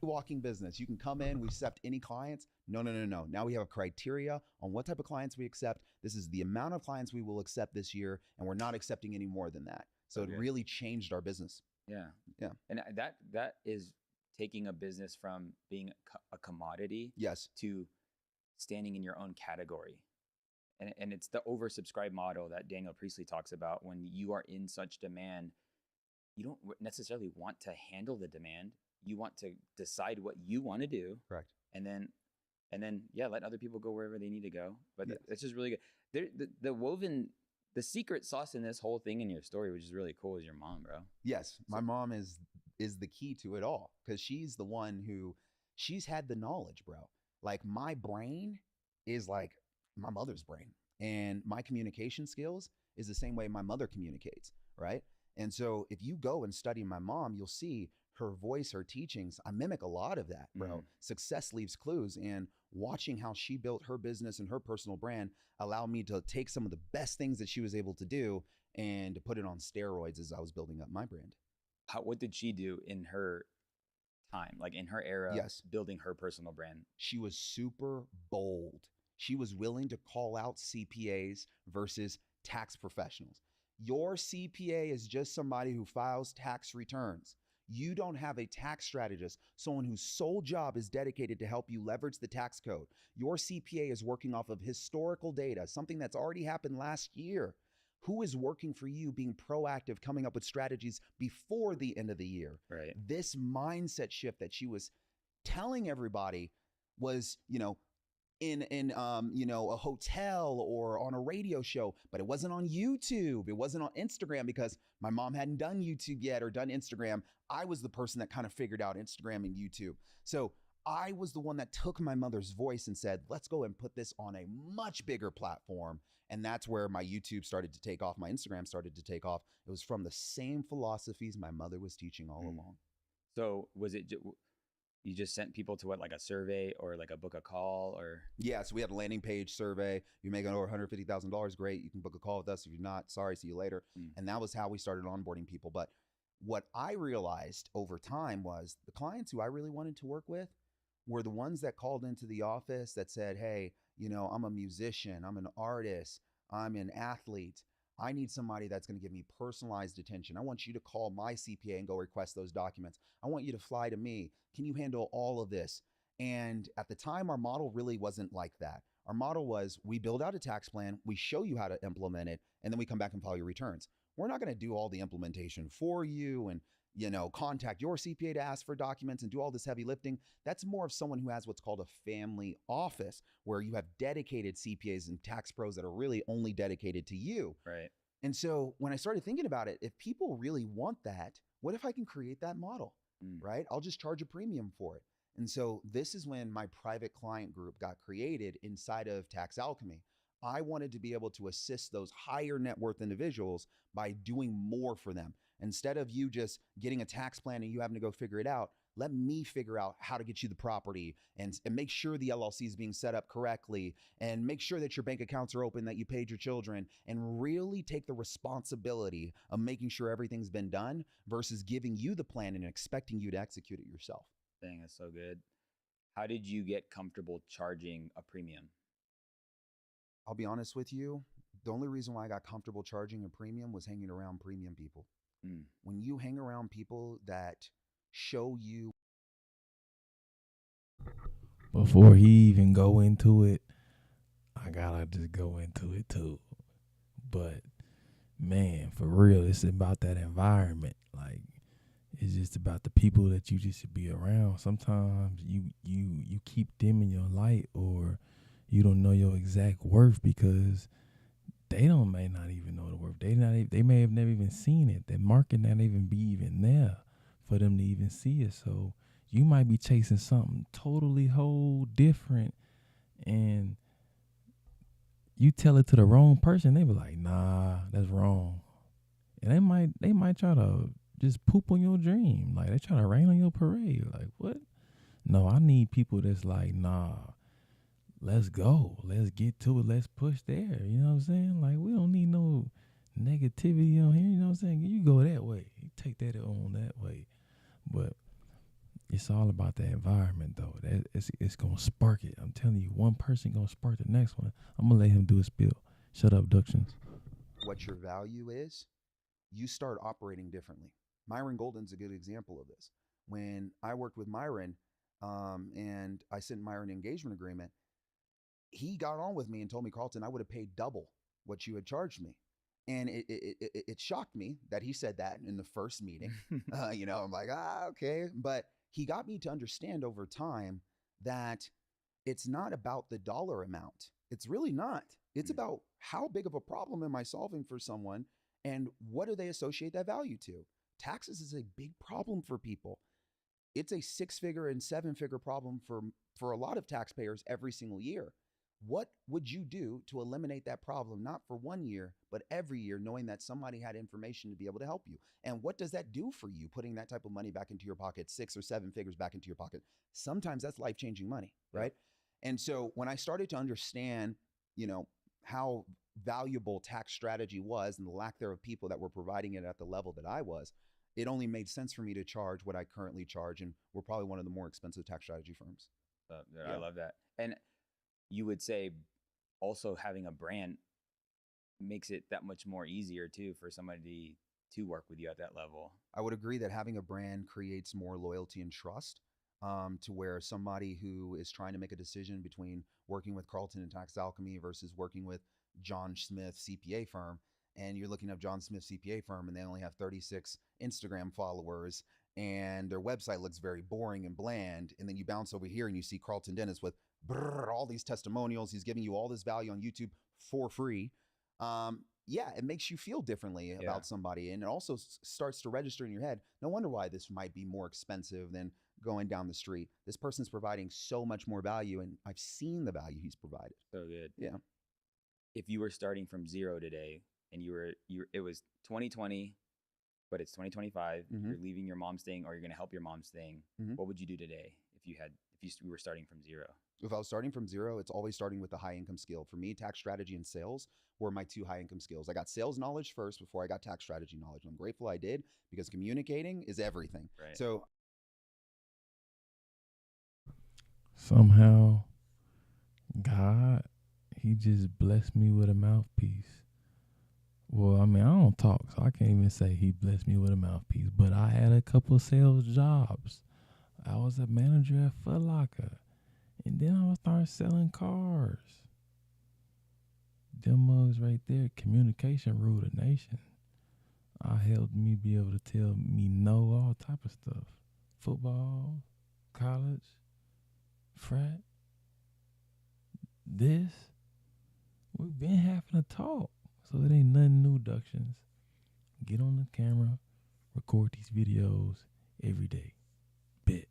Speaker 1: Walking business. You can come in, we accept any clients. No. Now we have a criteria on what type of clients we accept. This is the amount of clients we will accept this year, and we're not accepting any more than that. So it really changed our business.
Speaker 2: Yeah.
Speaker 1: Yeah.
Speaker 2: And that is taking a business from being a commodity
Speaker 1: Yes.
Speaker 2: to standing in your own category. And it's the oversubscribed model that Daniel Priestley talks about. When you are in such demand, you don't necessarily want to handle the demand. You want to decide what you want to do.
Speaker 1: Correct.
Speaker 2: And then let other people go wherever they need to go. But it's just really good. The secret sauce in this whole thing in your story, which is really cool, is your mom, bro.
Speaker 1: Yes. My mom is the key to it all, because she's the one she's had the knowledge, bro. Like, my brain is like my mother's brain, and my communication skills is the same way my mother communicates, right? And so if you go and study my mom, you'll see her voice, her teachings. I mimic a lot of that, bro. Success leaves clues, and watching how she built her business and her personal brand allowed me to take some of the best things that she was able to do and to put it on steroids as I was building up my brand.
Speaker 2: What did she do in her time, like in her era, building her personal brand?
Speaker 1: She was super bold. She was willing to call out CPAs versus tax professionals. Your CPA is just somebody who files tax returns. You don't have a tax strategist, someone whose sole job is dedicated to help you leverage the tax code. Your CPA is working off of historical data, something that's already happened last year. Who is working for you, being proactive, coming up with strategies before the end of the year?
Speaker 2: Right.
Speaker 1: This mindset shift that she was telling everybody was, in a hotel or on a radio show, but it wasn't on YouTube. It wasn't on Instagram, because my mom hadn't done YouTube yet or done Instagram. I was the person that kind of figured out Instagram and YouTube. So I was the one that took my mother's voice and said, let's go and put this on a much bigger platform. And that's where my YouTube started to take off. My Instagram started to take off. It was from the same philosophies my mother was teaching all along.
Speaker 2: So was it you just sent people to like a survey or like a book a call, or?
Speaker 1: Yeah, so we had a landing page survey. You're making over $150,000, great. You can book a call with us. If you're not, sorry, see you later. And that was how we started onboarding people. But what I realized over time was the clients who I really wanted to work with were the ones that called into the office that said, hey, I'm a musician, I'm an artist, I'm an athlete. I need somebody that's going to give me personalized attention. I want you to call my CPA and go request those documents. I want you to fly to me. Can you handle all of this? And at the time, our model really wasn't like that. Our model was, we build out a tax plan, we show you how to implement it, and then we come back and file your returns. We're not going to do all the implementation for you and contact your CPA to ask for documents and do all this heavy lifting. That's more of someone who has what's called a family office, where you have dedicated CPAs and tax pros that are really only dedicated to you.
Speaker 2: Right.
Speaker 1: And so when I started thinking about it, if people really want that, what if I can create that model, right? I'll just charge a premium for it. And so this is when my private client group got created inside of Tax Alchemy. I wanted to be able to assist those higher net worth individuals by doing more for them. Instead of you just getting a tax plan and you having to go figure it out, let me figure out how to get you the property and make sure the LLC is being set up correctly and make sure that your bank accounts are open, that you paid your children, and really take the responsibility of making sure everything's been done versus giving you the plan and expecting you to execute it yourself.
Speaker 2: Dang, that's so good. How did you get comfortable charging a premium?
Speaker 1: I'll be honest with you. The only reason why I got comfortable charging a premium was hanging around premium people. When you hang around people that show you.
Speaker 3: Before he even go into it, I gotta just go into it too. But man, for real, it's about that environment. Like, it's just about the people that you just should be around. Sometimes you keep dimming your light, or you don't know your exact worth because they don't may not even know the work. They may have never even seen it. That market not even be even there for them to even see it. So you might be chasing something totally whole different, and you tell it to the wrong person. They be like, nah, that's wrong, and they might try to just poop on your dream. Like they try to rain on your parade. Like what? No, I need people that's like, nah, let's go. Let's get to it. Let's push there. You know what I'm saying? Like, we don't need no negativity on here. You know what I'm saying? You go that way. You take that on that way. But it's all about the environment, though. It's going to spark it. I'm telling you, one person going to spark the next one. I'm going to let him do his spiel. Shut up, Ductions.
Speaker 1: What your value is, you start operating differently. Myron Golden's a good example of this. When I worked with Myron, and I sent Myron an engagement agreement, he got on with me and told me, Carlton, I would have paid double what you had charged me. And it shocked me that he said that in the first meeting. I'm like, okay. But he got me to understand over time that it's not about the dollar amount. It's really not. It's about how big of a problem am I solving for someone and what do they associate that value to? Taxes is a big problem for people. It's a 6-figure and 7-figure problem for a lot of taxpayers every single year. What would you do to eliminate that problem, not for 1 year, but every year, knowing that somebody had information to be able to help you? And what does that do for you, putting that type of money back into your pocket, 6 or 7 figures back into your pocket? Sometimes that's life-changing money, right? Yeah. And so when I started to understand, how valuable tax strategy was and the lack thereof people that were providing it at the level that I was, it only made sense for me to charge what I currently charge. And we're probably one of the more expensive tax strategy firms.
Speaker 2: Yeah. I love that. And you would say also having a brand makes it that much more easier too for somebody to work with you at that level.
Speaker 1: I would agree that having a brand creates more loyalty and trust, to where somebody who is trying to make a decision between working with Carlton and Tax Alchemy versus working with John Smith CPA firm, and you're looking up John Smith CPA firm and they only have 36 Instagram followers and their website looks very boring and bland, and then you bounce over here and you see Carlton Dennis with all these testimonials. He's giving you all this value on YouTube for free. It makes you feel differently about somebody, and it also starts to register in your head. No wonder why this might be more expensive than going down the street. This person's providing so much more value, and I've seen the value he's provided.
Speaker 2: So good.
Speaker 1: Yeah.
Speaker 2: If you were starting from zero today, and it was 2020, but it's 2025.
Speaker 1: Mm-hmm.
Speaker 2: You're leaving your mom's thing, or you're going to help your mom's thing.
Speaker 1: Mm-hmm.
Speaker 2: What would you do today if you were starting from zero?
Speaker 1: If I was starting from zero, it's always starting with a high income skill. For me, tax strategy and sales were my 2 high income skills. I got sales knowledge first before I got tax strategy knowledge. I'm grateful I did, because communicating is everything.
Speaker 2: Right.
Speaker 1: So
Speaker 3: Somehow, God, he just blessed me with a mouthpiece. Well, I mean, I don't talk, so I can't even say he blessed me with a mouthpiece. But I had a couple of sales jobs. I was a manager at Foot Locker. And then I would start selling cars. Them mugs right there, communication rule the nation. I helped me be able to tell me no all type of stuff. Football, college, frat, this. We've been having a talk. So it ain't nothing new, Ductions. Get on the camera, record these videos every day. Bet.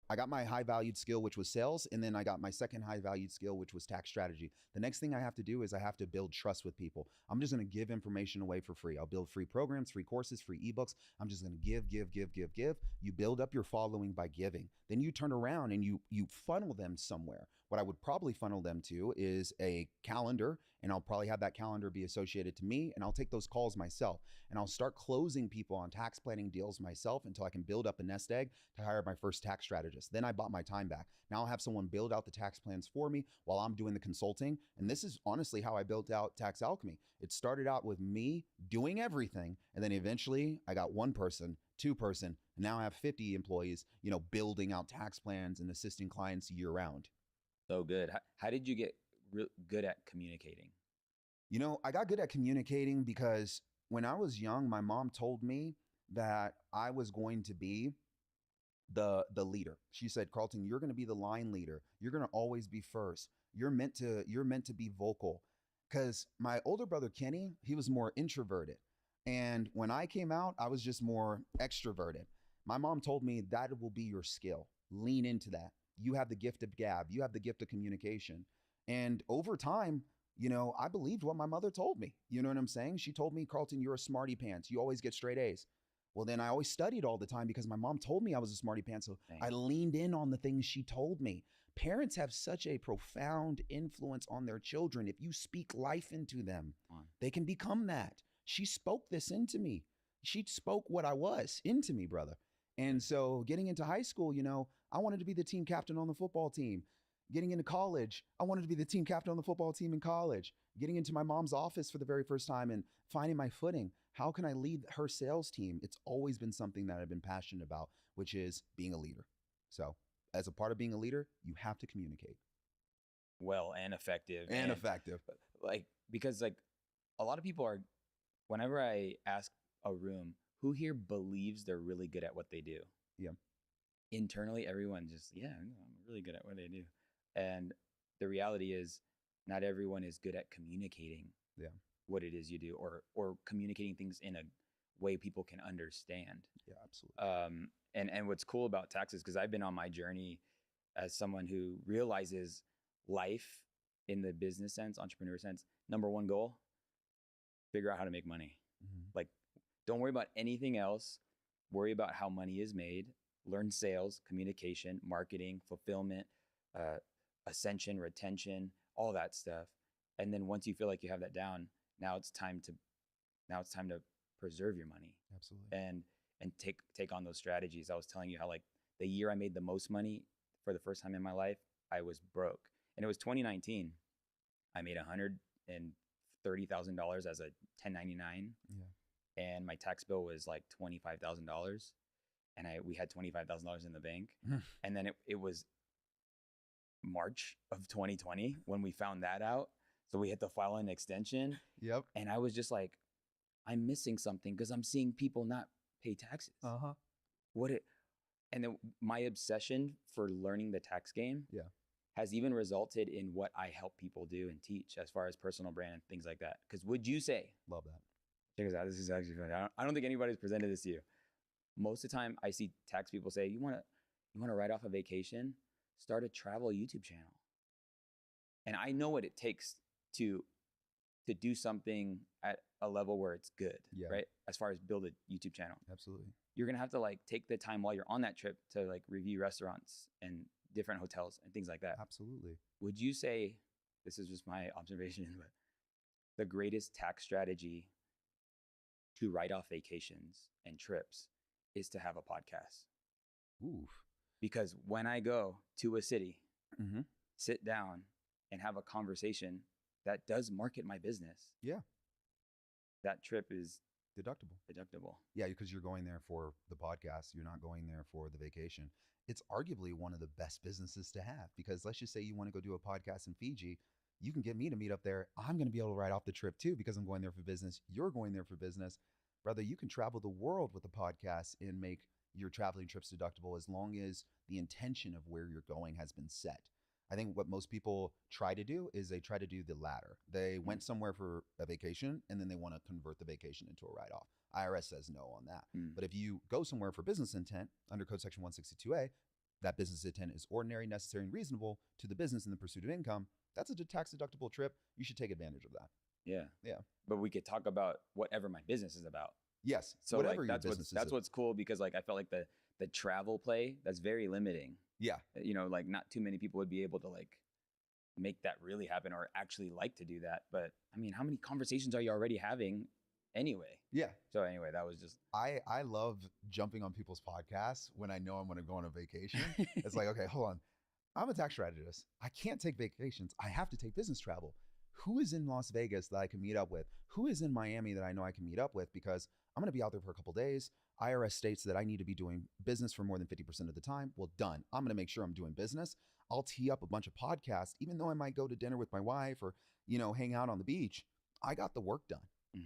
Speaker 1: I got my high valued skill, which was sales. And then I got my second high valued skill, which was tax strategy. The next thing I have to do is I have to build trust with people. I'm just going to give information away for free. I'll build free programs, free courses, free ebooks. I'm just going to give. You build up your following by giving. Then you turn around and you funnel them somewhere. What I would probably funnel them to is a calendar, and I'll probably have that calendar be associated to me, and I'll take those calls myself, and I'll start closing people on tax planning deals myself until I can build up a nest egg to hire my first tax strategist. Then I bought my time back. Now I'll have someone build out the tax plans for me while I'm doing the consulting. And this is honestly how I built out Tax Alchemy. It started out with me doing everything, and then eventually I got 1 person, 2 person, and now I have 50 employees, building out tax plans and assisting clients year round.
Speaker 2: So good. How did you get good at communicating?
Speaker 1: I got good at communicating because when I was young, my mom told me that I was going to be the leader. She said, Carlton, you're going to be the line leader. You're going to always be first. You're meant to be vocal. Because my older brother Kenny, he was more introverted, and when I came out, I was just more extroverted. My mom told me that will be your skill. Lean into that. You have the gift of gab. You have the gift of communication. And over time, I believed what my mother told me. You know what I'm saying? She told me, Carlton, you're a smarty pants. You always get straight A's. Well, then I always studied all the time because my mom told me I was a smarty pants. So
Speaker 2: Dang.
Speaker 1: I leaned in on the things she told me. Parents have such a profound influence on their children. If you speak life into them, they can become that. She spoke this into me. She spoke what I was into me, brother. And so getting into high school, I wanted to be the team captain on the football team. Getting into college, I wanted to be the team captain on the football team in college. Getting into my mom's office for the very first time and finding my footing. How can I lead her sales team? It's always been something that I've been passionate about, which is being a leader. So as a part of being a leader, you have to communicate.
Speaker 2: Well and effective.
Speaker 1: And effective.
Speaker 2: Because a lot of people are, whenever I ask a room, who here believes they're really good at what they do?
Speaker 1: Yeah.
Speaker 2: Internally, everyone just, I'm really good at what they do. And the reality is not everyone is good at communicating what it is you do or communicating things in a way people can understand.
Speaker 1: Yeah, absolutely.
Speaker 2: And what's cool about taxes, because I've been on my journey as someone who realizes life in the business sense, entrepreneur sense, number one goal, figure out how to make money. Mm-hmm. Don't worry about anything else. Worry about how money is made. Learn sales, communication, marketing, fulfillment, ascension, retention, all that stuff. And then once you feel like you have that down, now it's time to preserve your money.
Speaker 1: Absolutely.
Speaker 2: And take on those strategies. I was telling you how the year I made the most money for the first time in my life, I was broke. And it was 2019. I made $130,000 as a 1099.
Speaker 1: Yeah.
Speaker 2: And my tax bill was like $25,000. And we had $25,000 in the bank. And then it was March of 2020 when we found that out. So we had to file an extension.
Speaker 1: Yep.
Speaker 2: And I was just like, I'm missing something because I'm seeing people not pay taxes. And then my obsession for learning the tax game has even resulted in what I help people do and teach as far as personal brand and things like that. Because would you say,
Speaker 1: love that.
Speaker 2: Check this out. This is actually funny. I don't think anybody's presented this to you. Most of the time I see tax people say, you want to write off a vacation? Start a travel YouTube channel. And I know what it takes to do something at a level where it's good, right? As far as build a YouTube channel.
Speaker 1: Absolutely.
Speaker 2: You're going to have to take the time while you're on that trip to review restaurants and different hotels and things like that.
Speaker 1: Absolutely.
Speaker 2: Would you say, this is just my observation, but the greatest tax strategy to write off vacations and trips is to have a podcast?
Speaker 1: Oof.
Speaker 2: Because when I go to a city, sit down and have a conversation that does market my business.
Speaker 1: Yeah.
Speaker 2: That trip is
Speaker 1: deductible. Yeah, because you're going there for the podcast. You're not going there for the vacation. It's arguably one of the best businesses to have, because let's just say you want to go do a podcast in Fiji. You can get me to meet up there. I'm going to be able to write off the trip too, because I'm going there for business. You're going there for business. Brother, you can travel the world with a podcast and make your traveling trips deductible as long as the intention of where you're going has been set. I think what most people try to do is they try to do the latter. They went somewhere for a vacation and then they want to convert the vacation into a write-off. IRS says no on that. But if you go somewhere for business intent under Code Section 162A, that business intent is ordinary, necessary, and reasonable to the business in the pursuit of income. That's a tax deductible trip. You should take advantage of that.
Speaker 2: Yeah.
Speaker 1: Yeah.
Speaker 2: But we could talk about whatever my business is about.
Speaker 1: Yes.
Speaker 2: So
Speaker 1: whatever
Speaker 2: that's what's cool, because I felt like the travel play, that's very limiting.
Speaker 1: Yeah.
Speaker 2: Not too many people would be able to make that really happen or actually like to do that. But I mean, how many conversations are you already having anyway?
Speaker 1: Yeah.
Speaker 2: So anyway, that was just.
Speaker 1: I love jumping on people's podcasts when I know I'm going to go on a vacation. It's like, okay, hold on. I'm a tax strategist. I can't take vacations. I have to take business travel. Who is in Las Vegas that I can meet up with? Who is in Miami that I know I can meet up with? Because I'm going to be out there for a couple of days. IRS states that I need to be doing business for more than 50% of the time. Well, done. I'm going to make sure I'm doing business. I'll tee up a bunch of podcasts, even though I might go to dinner with my wife or, hang out on the beach. I got the work done.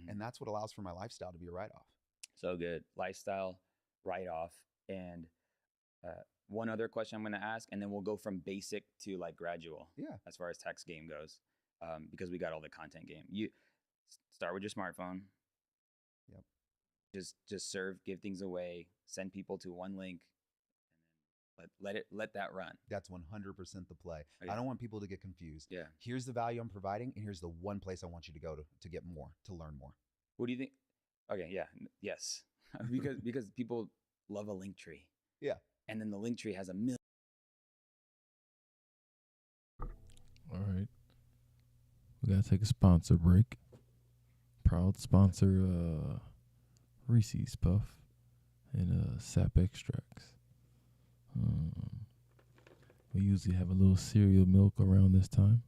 Speaker 1: And that's what allows for my lifestyle to be a write-off.
Speaker 2: So good. Lifestyle, write-off. And One other question I'm going to ask, and then we'll go from basic to like gradual.
Speaker 1: Yeah.
Speaker 2: As far as tax game goes, because we got all the content game. You start with your smartphone.
Speaker 1: Yep.
Speaker 2: Just serve, give things away, send people to one link, and then let that run.
Speaker 1: That's 100% the play.
Speaker 2: Yeah.
Speaker 1: I don't want people to get confused.
Speaker 2: Yeah.
Speaker 1: Here's the value I'm providing, and here's the one place I want you to go to get more, to learn more.
Speaker 2: What do you think? Okay, yeah, yes, because people love a link tree.
Speaker 1: Yeah.
Speaker 2: And then the link tree has a million.
Speaker 3: All right. We got to take a sponsor break. Proud sponsor Reese's Puff and Sap Extracts. We usually have a little cereal milk around this time.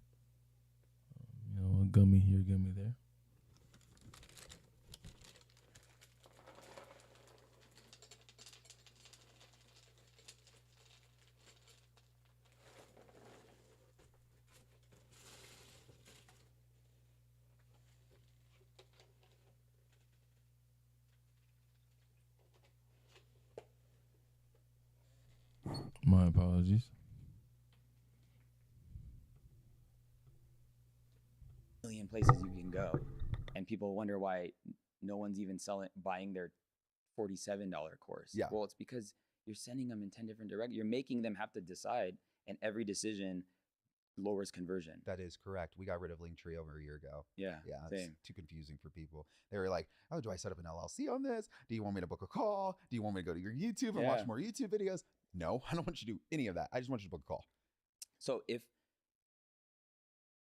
Speaker 3: A gummy here, gummy there. My apologies.
Speaker 2: Million places you can go, and people wonder why no one's even buying their $47 course.
Speaker 1: Yeah.
Speaker 2: Well, it's because you're sending them in 10 different directions. You're making them have to decide, and every decision lowers conversion.
Speaker 1: That is correct. We got rid of Linktree over a year ago.
Speaker 2: Yeah.
Speaker 1: Yeah,
Speaker 2: Same.
Speaker 1: it's too confusing for people. They were like, "Oh, do I set up an LLC on this? Do you want me to book a call? Do you want me to go to your YouTube and watch more YouTube videos?" No, I don't want you to do any of that. I just want you to book a call.
Speaker 2: So if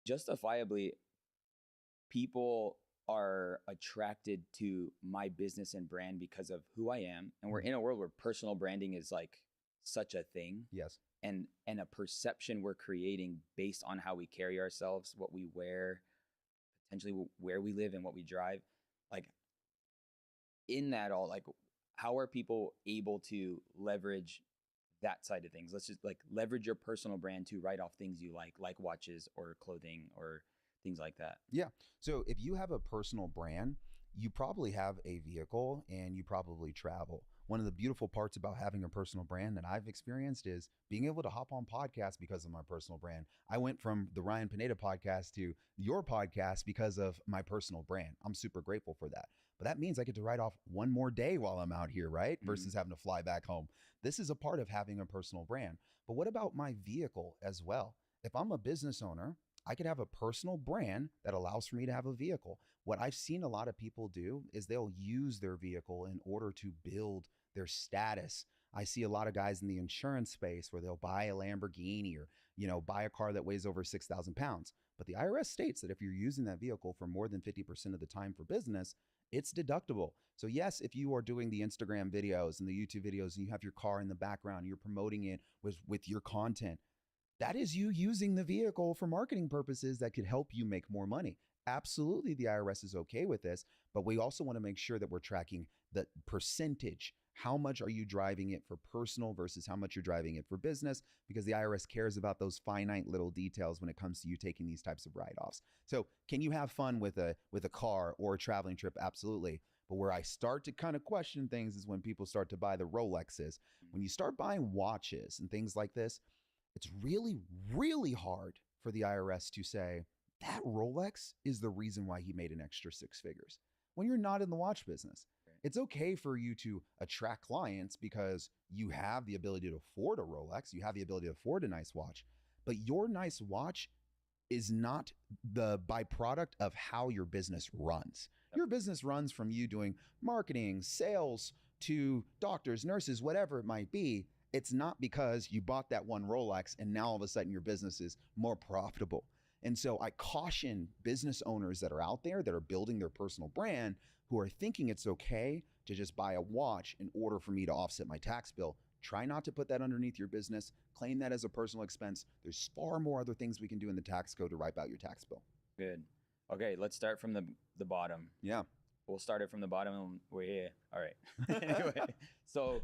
Speaker 2: justifiably people are attracted to my business and brand because of who I am, and we're in a world where personal branding is like such a thing.
Speaker 1: Yes.
Speaker 2: And a perception we're creating based on how we carry ourselves, what we wear, potentially where we live and what we drive. Like in that all, like how are people able to leverage that side of things? Let's just like leverage your personal brand to write off things you like watches or clothing or things like that.
Speaker 1: Yeah. So if you have a personal brand, you probably have a vehicle and you probably travel. One of the beautiful parts about having a personal brand that I've experienced is being able to hop on podcasts because of my personal brand. I went from the Ryan Pineda podcast to your podcast because of my personal brand. I'm super grateful for that. But that means I get to write off one more day while I'm out here, right? Versus having to fly back home. This is a part of having a personal brand. But what about my vehicle as well? If I'm a business owner, I could have a personal brand that allows for me to have a vehicle. What I've seen a lot of people do is they'll use their vehicle in order to build their status. I see a lot of guys in the insurance space where they'll buy a Lamborghini or, buy a car that weighs over 6,000 pounds. But the IRS states that if you're using that vehicle for more than 50% of the time for business, it's deductible. So yes, if you are doing the Instagram videos and the YouTube videos and you have your car in the background, you're promoting it with your content, that is you using the vehicle for marketing purposes that could help you make more money. Absolutely, the IRS is okay with this, but we also want to make sure that we're tracking the percentage. How much are you driving it for personal versus how much you're driving it for business? Because the IRS cares about those finite little details when it comes to you taking these types of write-offs. So can you have fun with a car or a traveling trip? Absolutely. But where I start to kind of question things is when people start to buy the Rolexes. When you start buying watches and things like this, it's really, really hard for the IRS to say that Rolex is the reason why he made an extra 6 figures. When you're not in the watch business, it's okay for you to attract clients because you have the ability to afford a Rolex, you have the ability to afford a nice watch, but your nice watch is not the byproduct of how your business runs. Your business runs from you doing marketing, sales, to doctors, nurses, whatever it might be. It's not because you bought that one Rolex and now all of a sudden your business is more profitable. And so I caution business owners that are out there that are building their personal brand who are thinking it's okay to just buy a watch in order for me to offset my tax bill. Try not to put that underneath your business. Claim that as a personal expense. There's far more other things we can do in the tax code to wipe out your tax bill.
Speaker 2: Good. Okay, let's start from the bottom.
Speaker 1: Yeah.
Speaker 2: We'll start it from the bottom and we're here. All right. Anyway, so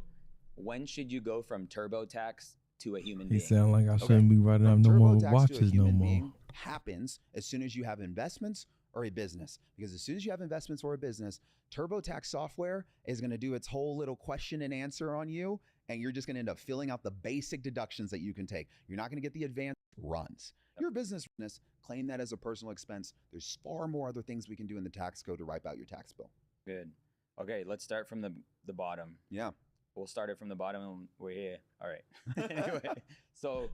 Speaker 2: when should you go from TurboTax to a human being?
Speaker 3: He sound like I shouldn't be writing up no more watches no more.
Speaker 1: Happens as soon as you have investments or a business. Because as soon as you have investments or a business, TurboTax software is going to do its whole little question and answer on you and you're just going to end up filling out the basic deductions that you can take. You're not going to get the advanced runs. Your business, claim that as a personal expense. There's far more other things we can do in the tax code to wipe out your tax bill.
Speaker 2: Good. Okay, let's start from the bottom.
Speaker 1: Yeah.
Speaker 2: We'll start it from the bottom and we're here. All right. Anyway, so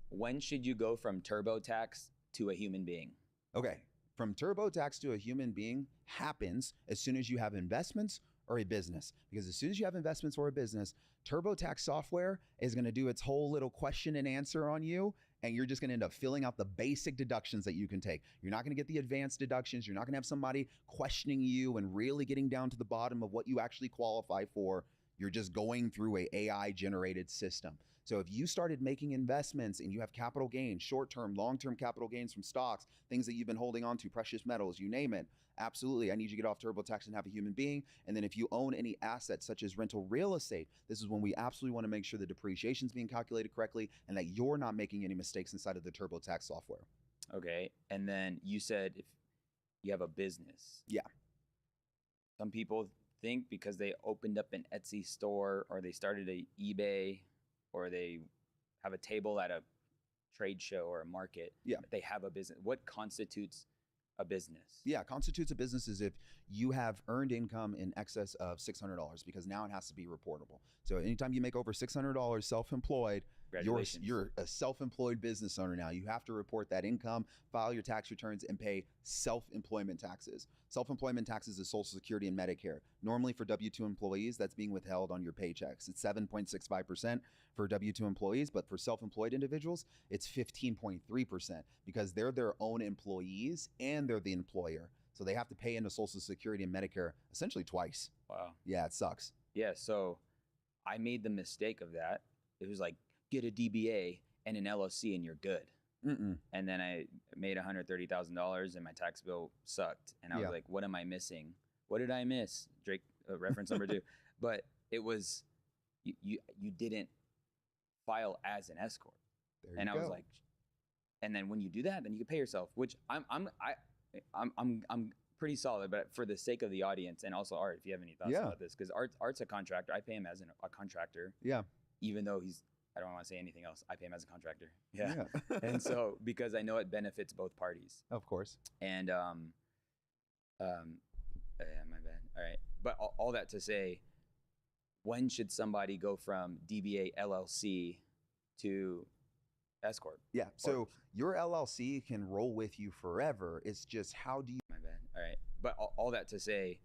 Speaker 2: when should you go from TurboTax to a human being?
Speaker 1: Okay. From TurboTax to a human being happens as soon as you have investments or a business. Because as soon as you have investments or a business, TurboTax software is going to do its whole little question and answer on you, and you're just going to end up filling out the basic deductions that you can take. You're not going to get the advanced deductions. You're not going to have somebody questioning you and really getting down to the bottom of what you actually qualify for. You're just going through a AI generated system. So if you started making investments and you have capital gains, short-term, long-term capital gains from stocks, things that you've been holding on to, precious metals, you name it, absolutely, I need you to get off TurboTax and have a human being. And then if you own any assets such as rental real estate, this is when we absolutely want to make sure the depreciation is being calculated correctly and that you're not making any mistakes inside of the TurboTax software.
Speaker 2: Okay. And then you said if you have a business.
Speaker 1: Yeah.
Speaker 2: Some people think because they opened up an Etsy store or they started a eBay or they have a table at a trade show or a market,
Speaker 1: yeah,
Speaker 2: they have a business. What constitutes a business?
Speaker 1: Yeah, constitutes a business is if you have earned income in excess of $600, because now it has to be reportable. So anytime you make over $600 self-employed, you're a self-employed business owner now. You have to report that income, file your tax returns, and pay self-employment taxes. Self-employment taxes is Social Security and Medicare. Normally for W-2 employees, that's being withheld on your paychecks. It's 7.65% for W-2 employees, but for self-employed individuals, it's 15.3% because they're their own employees and they're the employer. So they have to pay into Social Security and Medicare essentially twice.
Speaker 2: Wow.
Speaker 1: Yeah, it sucks.
Speaker 2: Yeah, so I made the mistake of that. It was like, get a DBA and an LLC and you're good. And then I made $130,000 and my tax bill sucked. And I was like, what am I missing? What did I miss? Drake, reference number 2. But it was, you didn't file as an S corp. And I was like, and then when you do that, then you can pay yourself, which I'm pretty solid. But for the sake of the audience and also Art, if you have any thoughts about this, because Art's a contractor. I pay him as a contractor. Yeah. Even though I don't want to say anything else. I pay him as a contractor. Yeah. And so, because I know it benefits both parties.
Speaker 1: Of course.
Speaker 2: And, yeah, my bad. All right. But all that to say, when should somebody go from DBA LLC to S corp?
Speaker 1: Yeah. So your LLC can roll with you forever. It's just how do you?
Speaker 2: My bad. All right. But all that to say,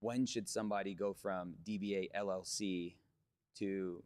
Speaker 2: when should somebody go from DBA LLC to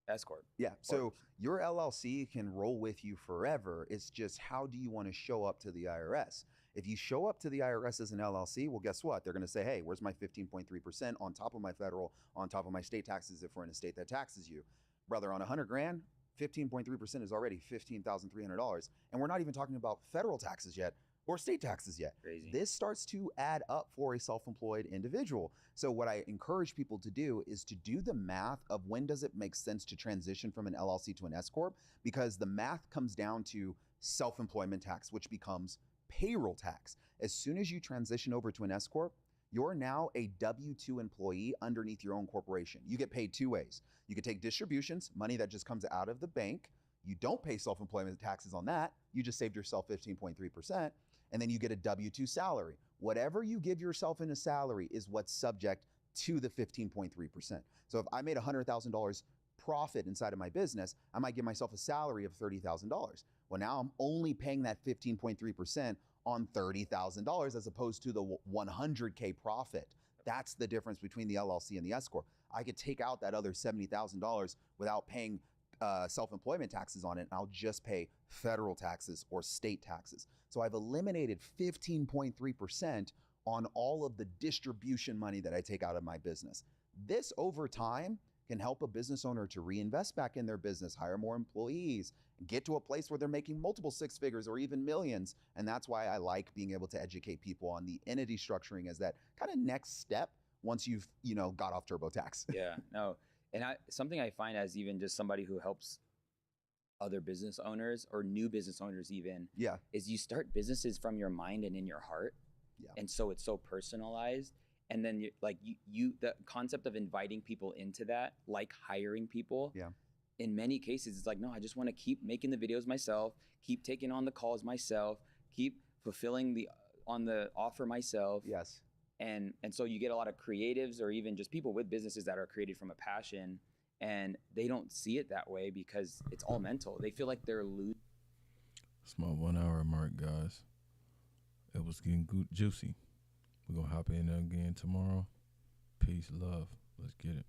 Speaker 2: S corp?
Speaker 1: Yeah. So your LLC can roll with you forever. It's just how do you want to show up to the IRS? If you show up to the IRS as an LLC, well, guess what? They're going to say, hey, where's my 15.3% on top of my federal, on top of my state taxes if we're in a state that taxes you? Brother, on 100 grand, 15.3% is already $15,300. And we're not even talking about federal taxes yet or state taxes yet.
Speaker 2: Crazy.
Speaker 1: This starts to add up for a self-employed individual. So what I encourage people to do is to do the math of when does it make sense to transition from an LLC to an S corp, because the math comes down to self-employment tax, which becomes payroll tax. As soon as you transition over to an S corp, you're now a W-2 employee underneath your own corporation. You get paid 2 ways. You can take distributions, money that just comes out of the bank. You don't pay self-employment taxes on that. You just saved yourself 15.3%. And then you get a W-2 salary. Whatever you give yourself in a salary is what's subject to the 15.3%. So if I made $100,000 profit inside of my business, I might give myself a salary of $30,000. Well, now I'm only paying that 15.3% on $30,000 as opposed to the 100K profit. That's the difference between the LLC and the S corp. I could take out that other $70,000 without paying self-employment taxes on it, and I'll just pay federal taxes or state taxes. So I've eliminated 15.3% on all of the distribution money that I take out of my business. This over time can help a business owner to reinvest back in their business, hire more employees, get to a place where they're making multiple 6 figures or even millions. And that's why I like being able to educate people on the entity structuring as that kind of next step once you've, got off TurboTax.
Speaker 2: Yeah, no. And something I find as even just somebody who helps other business owners or new business owners even, is you start businesses from your mind and in your heart. Yeah. And so it's so personalized. and then the concept of inviting people into that, like hiring people.
Speaker 1: Yeah.
Speaker 2: In many cases, it's like, no, I just want to keep making the videos myself, keep taking on the calls myself, keep fulfilling on the offer myself.
Speaker 1: Yes.
Speaker 2: And so you get a lot of creatives or even just people with businesses that are created from a passion, and they don't see it that way because it's all mental. They feel like they're losing.
Speaker 3: It's my 1 hour mark, guys. It was getting juicy. We're going to hop in again tomorrow. Peace, love. Let's get it.